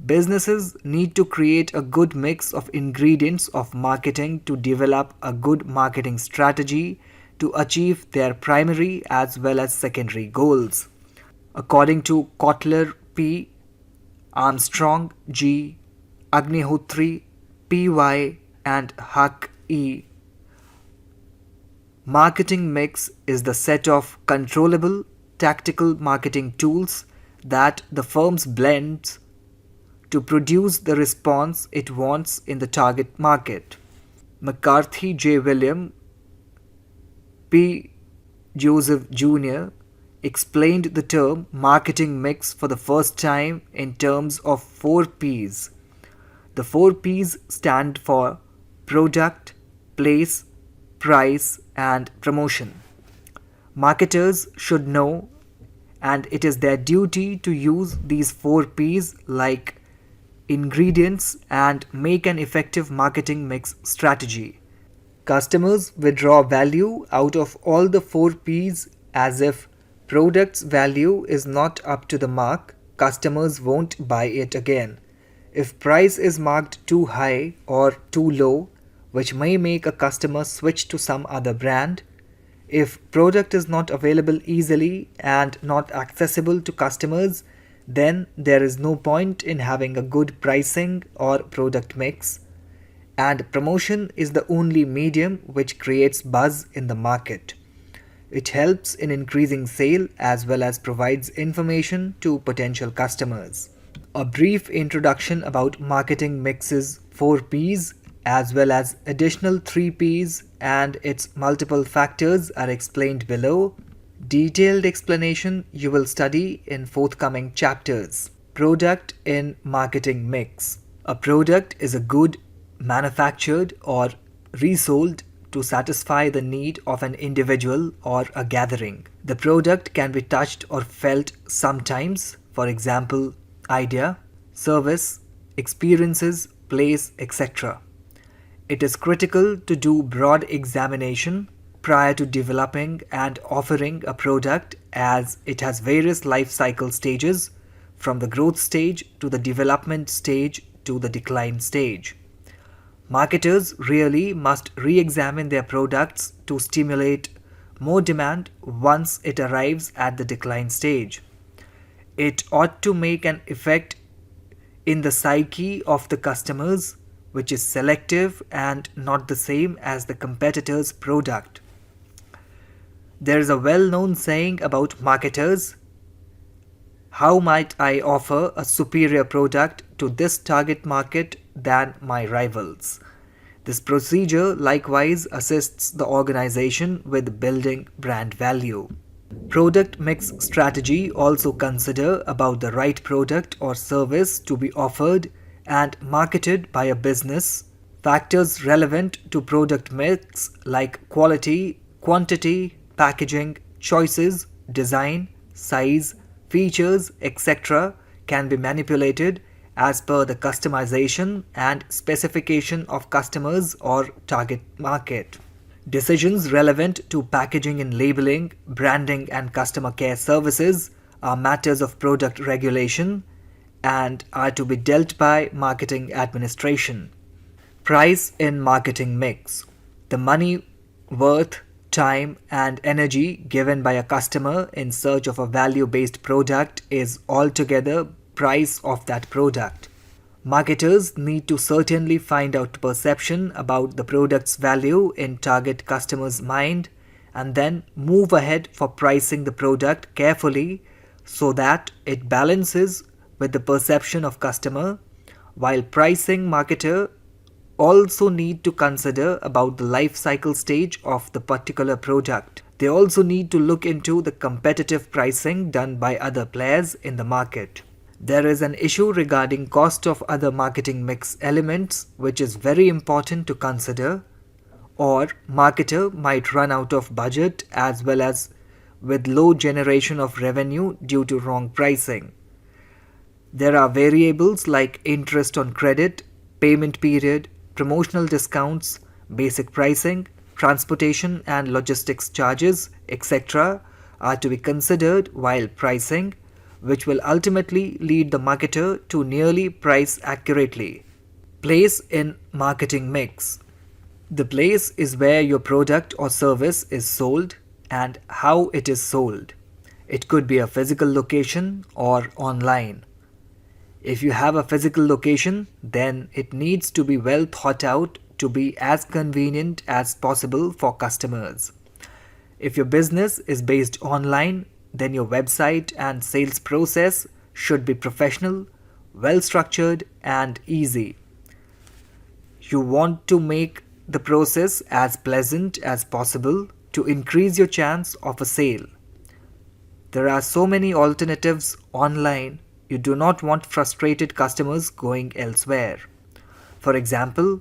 Businesses need to create a good mix of ingredients of marketing to develop a good marketing strategy to achieve their primary as well as secondary goals. According to Kotler P., Armstrong G., Agnihotri P.Y. and Huck E., marketing mix is the set of controllable, tactical marketing tools that the firm blends to produce the response it wants in the target market. McCarthy J. William P. Joseph Jr. explained the term marketing mix for the first time in terms of 4 P's. The 4 P's stand for product, place, price, and promotion. Marketers should know, and it is their duty to use these 4 P's like ingredients and make an effective marketing mix strategy. Customers withdraw value out of all the 4 P's as if product's value is not up to the mark, customers won't buy it again. If price is marked too high or too low, which may make a customer switch to some other brand. If product is not available easily and not accessible to customers, then there is no point in having a good pricing or product mix. And promotion is the only medium which creates buzz in the market. It helps in increasing sale as well as provides information to potential customers. A brief introduction about marketing mix's 4 P's as well as additional 3 P's and its multiple factors are explained below. Detailed explanation you will study in forthcoming chapters. Product in marketing mix. A product is a good manufactured or resold to satisfy the need of an individual or a gathering. The product can be touched or felt sometimes, for example, idea, service, experiences, place, etc. It is critical to do broad examination prior to developing and offering a product, as it has various life cycle stages from the growth stage to the development stage to the decline stage. Marketers really must re-examine their products to stimulate more demand once it arrives at the decline stage. It ought to make an effect in the psyche of the customers, which is selective and not the same as the competitor's product. There is a well-known saying about marketers: how might I offer a superior product to this target market than my rivals? This procedure likewise assists the organization with building brand value. Product mix strategy also consider about the right product or service to be offered and marketed by a business. Factors relevant to product mix like quality, quantity, packaging, choices, design, size, features, etc. can be manipulated as per the customization and specification of customers or target market. Decisions relevant to packaging and labeling, branding and customer care services are matters of product regulation and are to be dealt by marketing administration. Price in marketing mix. The money worth, time and energy given by a customer in search of a value-based product is altogether price of that product. Marketers need to certainly find out perception about the product's value in target customer's mind and then move ahead for pricing the product carefully so that it balances with the perception of customer. While pricing, marketer also need to consider about the life cycle stage of the particular product. They also need to look into the competitive pricing done by other players in the market. There is an issue regarding cost of other marketing mix elements which is very important to consider, or marketer might run out of budget as well as with low generation of revenue due to wrong pricing. There are variables like interest on credit, payment period, promotional discounts, basic pricing, transportation and logistics charges, etc. are to be considered while pricing, which will ultimately lead the marketer to nearly price accurately. Place in marketing mix. The place is where your product or service is sold and how it is sold. It could be a physical location or online. If you have a physical location, then it needs to be well thought out to be as convenient as possible for customers. If your business is based online, then your website and sales process should be professional, well structured and easy. You want to make the process as pleasant as possible to increase your chance of a sale. There are so many alternatives online, you do not want frustrated customers going elsewhere. For example,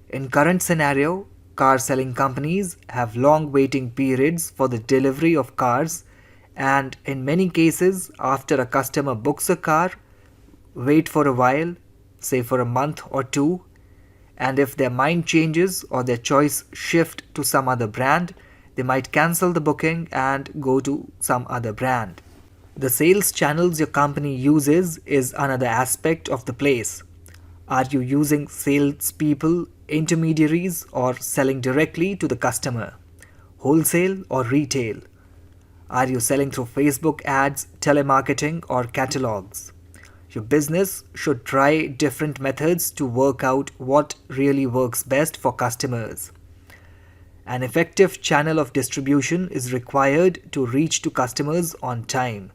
in current scenario, car selling companies have long waiting periods for the delivery of cars, and in many cases after a customer books a car, wait for a while, say for a month or two, and if their mind changes or their choice shift to some other brand, they might cancel the booking and go to some other brand. The sales channels your company uses is another aspect of the place. Are you using salespeople, intermediaries, or selling directly to the customer? Wholesale or retail? Are you selling through Facebook ads, telemarketing, or catalogs? Your business should try different methods to work out what really works best for customers. An effective channel of distribution is required to reach to customers on time.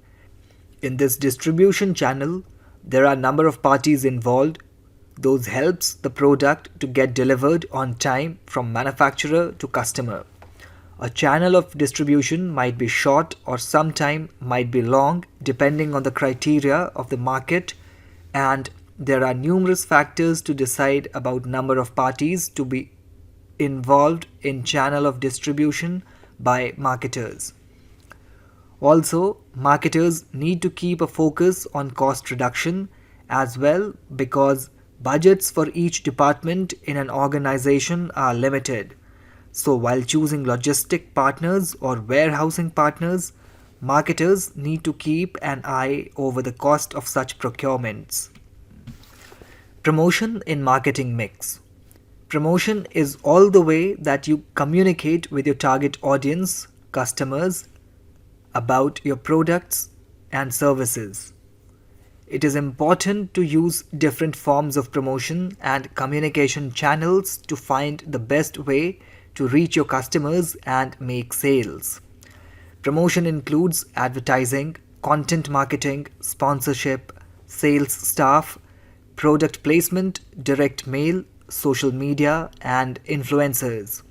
In this distribution channel, there are a number of parties involved. Those helps the product to get delivered on time from manufacturer to customer. A channel of distribution might be short or sometime might be long depending on the criteria of the market, and there are numerous factors to decide about number of parties to be involved in channel of distribution by marketers. Also, marketers need to keep a focus on cost reduction as well because budgets for each department in an organization are limited. So, while choosing logistic partners or warehousing partners, marketers need to keep an eye over the cost of such procurements. Promotion in marketing mix. Promotion is all the way that you communicate with your target audience, customers, about your products and services. It is important to use different forms of promotion and communication channels to find the best way to reach your customers and make sales. Promotion includes advertising, content marketing, sponsorship, sales staff, product placement, direct mail, social media, and influencers.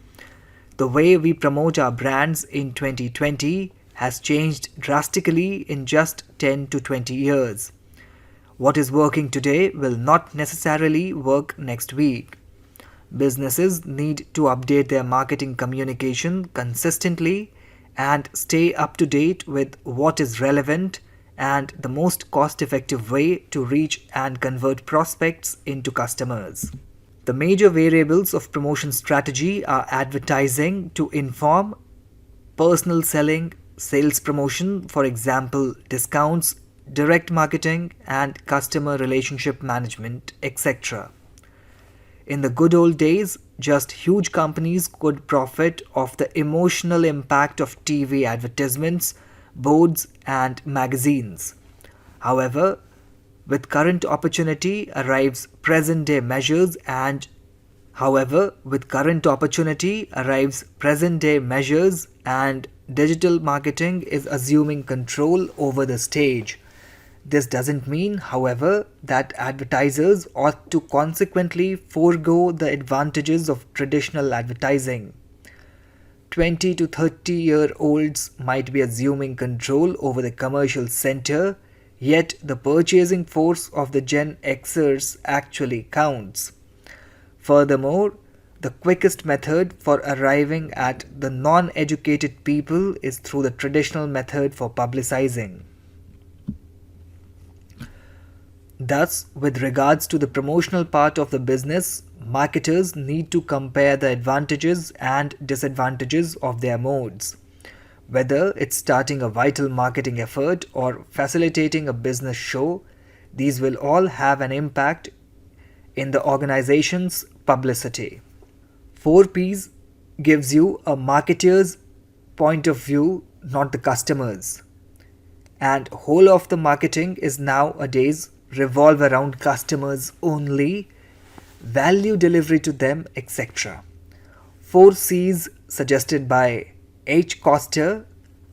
The way we promote our brands in 2020 has changed drastically in just 10 to 20 years. What is working today will not necessarily work next week. Businesses need to update their marketing communication consistently and stay up to date with what is relevant and the most cost effective way to reach and convert prospects into customers. The major variables of promotion strategy are advertising to inform, personal selling, sales promotion, for example, discounts, direct marketing, and customer relationship management, etc. In the good old days, just huge companies could profit off the emotional impact of TV advertisements, boards, and magazines. However, with current opportunity arrives present day measures and digital marketing is assuming control over the stage. This doesn't mean, however, that advertisers ought to consequently forego the advantages of traditional advertising. 20 to 30-year-olds might be assuming control over the commercial center, yet the purchasing force of the Gen Xers actually counts. Furthermore, the quickest method for arriving at the non-educated people is through the traditional method for publicizing. Thus, with regards to the promotional part of the business, marketers need to compare the advantages and disadvantages of their modes. Whether it's starting a vital marketing effort or facilitating a business show, these will all have an impact in the organization's publicity. 4Ps gives you a marketer's point of view, not the customer's. And whole of the marketing is nowadays revolve around customers only, value delivery to them, etc. 4Cs suggested by H. Coster,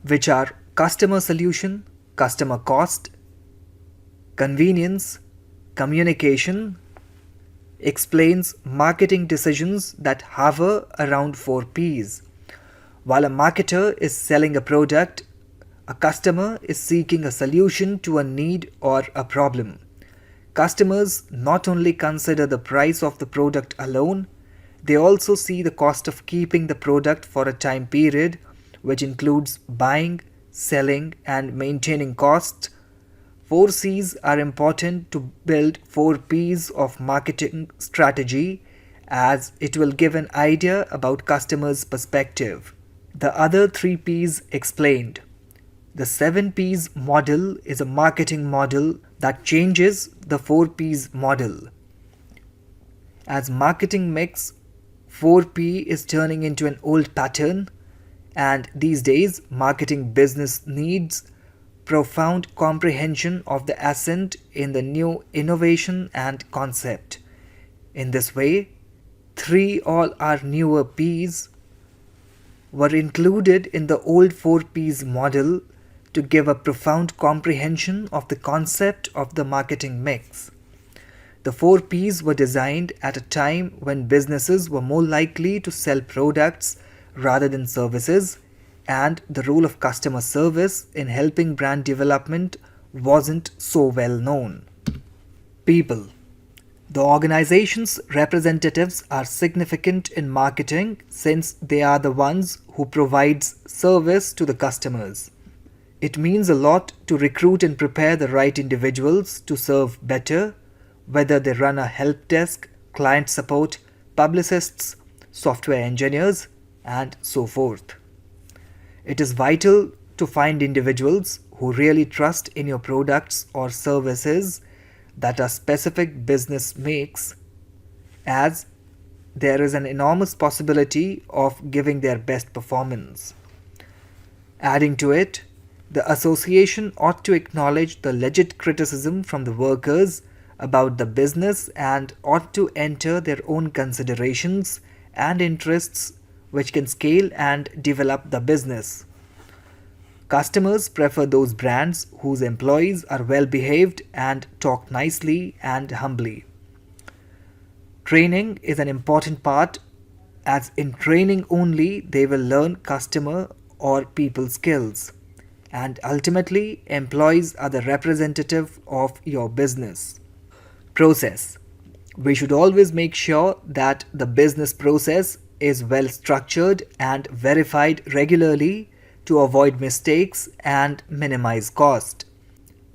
which are customer solution, customer cost, convenience, communication, explains marketing decisions that hover around 4Ps. While a marketer is selling a product, a customer is seeking a solution to a need or a problem. Customers not only consider the price of the product alone, they also see the cost of keeping the product for a time period, which includes buying, selling, and maintaining costs. 4Cs are important to build 4Ps of marketing strategy as it will give an idea about customers' perspective. The other 3Ps explained. The 7Ps model is a marketing model that changes the 4Ps model. As marketing mix, 4P is turning into an old pattern, and these days marketing business needs profound comprehension of the ascent in the new innovation and concept. In this way, 3 all our newer Ps were included in the old 4Ps model to give a profound comprehension of the concept of the marketing mix. The 4Ps were designed at a time when businesses were more likely to sell products rather than services, and the role of customer service in helping brand development wasn't so well known. People. The organization's representatives are significant in marketing since they are the ones who provides service to the customers. It means a lot to recruit and prepare the right individuals to serve better, whether they run a help desk, client support, publicists, software engineers, and so forth. It is vital to find individuals who really trust in your products or services that a specific business makes, as there is an enormous possibility of giving their best performance. Adding to it, the association ought to acknowledge the legit criticism from the workers about the business and ought to enter their own considerations and interests which can scale and develop the business. Customers prefer those brands whose employees are well behaved and talk nicely and humbly. Training is an important part, as in training only they will learn customer or people skills, and ultimately employees are the representative of your business. Process. We should always make sure that the business process is well structured and verified regularly to avoid mistakes and minimize cost.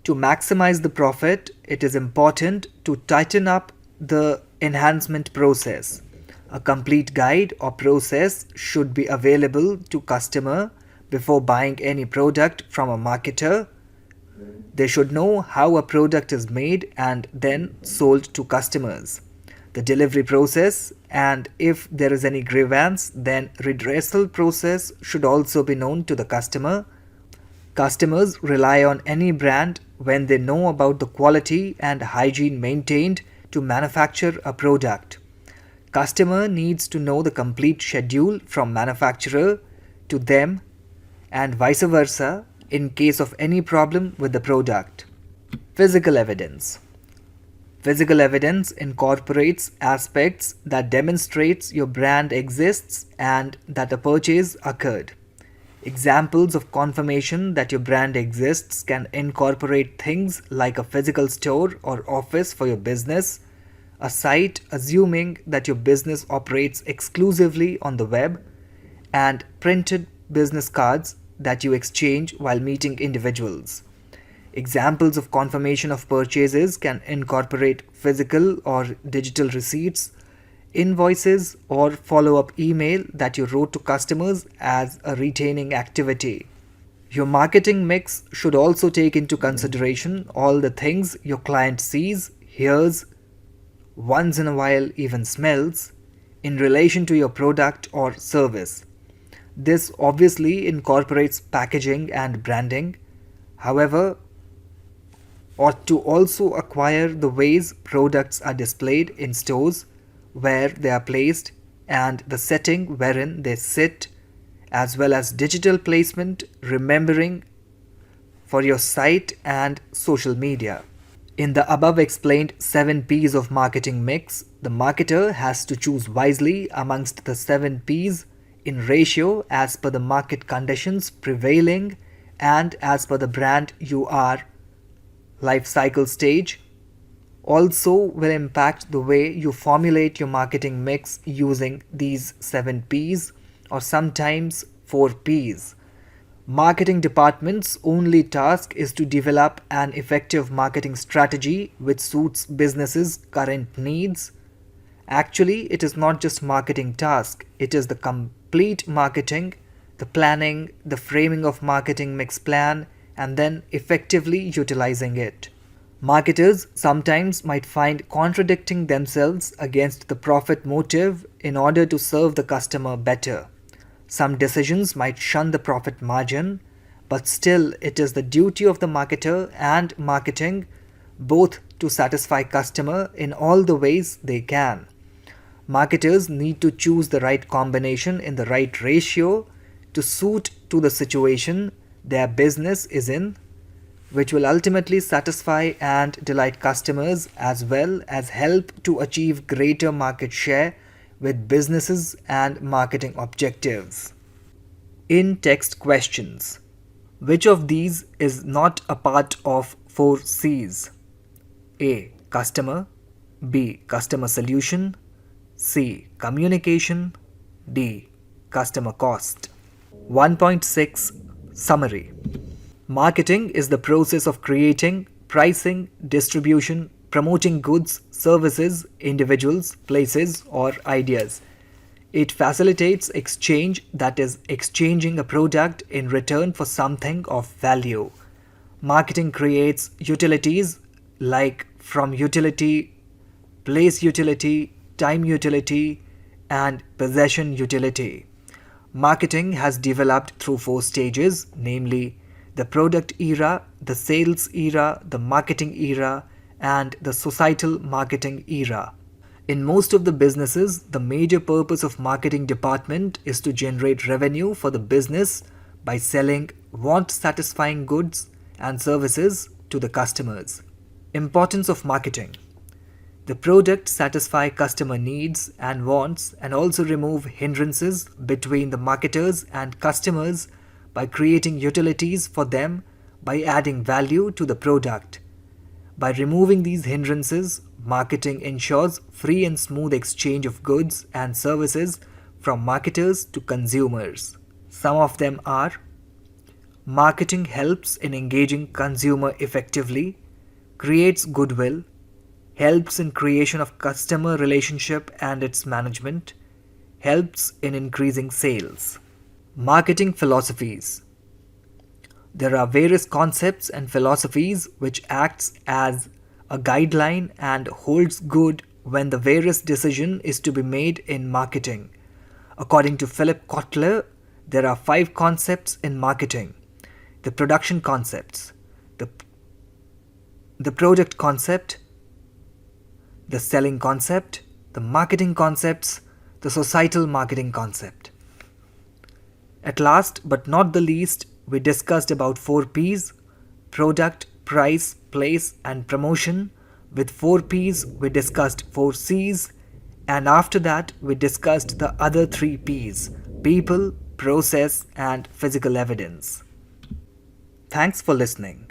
To maximize the profit, it is important to tighten up the enhancement process. A complete guide or process should be available to customer before buying any product from a marketer. They should know how a product is made and then sold to customers, the delivery process, and if there is any grievance, then redressal process should also be known to the customer. Customers rely on any brand when they know about the quality and hygiene maintained to manufacture a product. Customer needs to know the complete schedule from manufacturer to them and vice versa in case of any problem with the product. Physical evidence. Physical evidence incorporates aspects that demonstrates your brand exists and that a purchase occurred. Examples of confirmation that your brand exists can incorporate things like a physical store or office for your business, a site assuming that your business operates exclusively on the web, and printed business cards that you exchange while meeting individuals. Examples of confirmation of purchases can incorporate physical or digital receipts, invoices, or follow-up email that you wrote to customers as a retaining activity. Your marketing mix should also take into consideration all the things your client sees, hears, once in a while even smells, in relation to your product or service. This obviously incorporates packaging and branding. However, ought to also acquire the ways products are displayed in stores, where they are placed, and the setting wherein they sit, as well as digital placement, remembering for your site and social media. In the above explained 7 P's of marketing mix, the marketer has to choose wisely amongst the 7 P's in ratio as per the market conditions prevailing and as per the brand you are life cycle stage. Also will impact the way you formulate your marketing mix using these 7 P's or sometimes 4 P's. Marketing department's only task is to develop an effective marketing strategy which suits business's current needs. Actually, it is not just marketing task, it is the complete marketing, the planning, the framing of marketing mix plan, and then effectively utilizing it. Marketers sometimes might find contradicting themselves against the profit motive in order to serve the customer better. Some decisions might shun the profit margin, but still it is the duty of the marketer and marketing both to satisfy customer in all the ways they can. Marketers need to choose the right combination in the right ratio to suit to the situation their business is in, which will ultimately satisfy and delight customers as well as help to achieve greater market share with businesses and marketing objectives. In-text questions. Which of these is not a part of 4 C's? A. Customer. B. Customer solution. C. Communication. D. Customer cost. 1.6 Summary. Marketing is the process of creating, pricing, distribution, promoting goods, services, individuals, places, or ideas. It facilitates exchange, that is, exchanging a product in return for something of value. Marketing creates utilities like from utility, place utility, time utility, and possession utility. Marketing has developed through 4 stages, namely the product era, the sales era, the marketing era, and the societal marketing era. In most of the businesses, the major purpose of marketing department is to generate revenue for the business by selling want-satisfying goods and services to the customers. Importance of marketing. The product satisfy customer needs and wants and also remove hindrances between the marketers and customers by creating utilities for them by adding value to the product. By removing these hindrances, marketing ensures free and smooth exchange of goods and services from marketers to consumers. Some of them are: marketing helps in engaging consumer effectively, creates goodwill, helps in creation of customer relationship and its management, helps in increasing sales. Marketing philosophies. There are various concepts and philosophies which acts as a guideline and holds good when the various decision is to be made in marketing. According to Philip Kotler, there are 5 concepts in marketing: the production concepts, the product concept, the selling concept, the marketing concepts, the societal marketing concept. At last but not the least, we discussed about 4 P's: product, price, place, and promotion. With 4 P's, we discussed 4 C's, and after that, we discussed the other 3 P's: people, process, and physical evidence. Thanks for listening.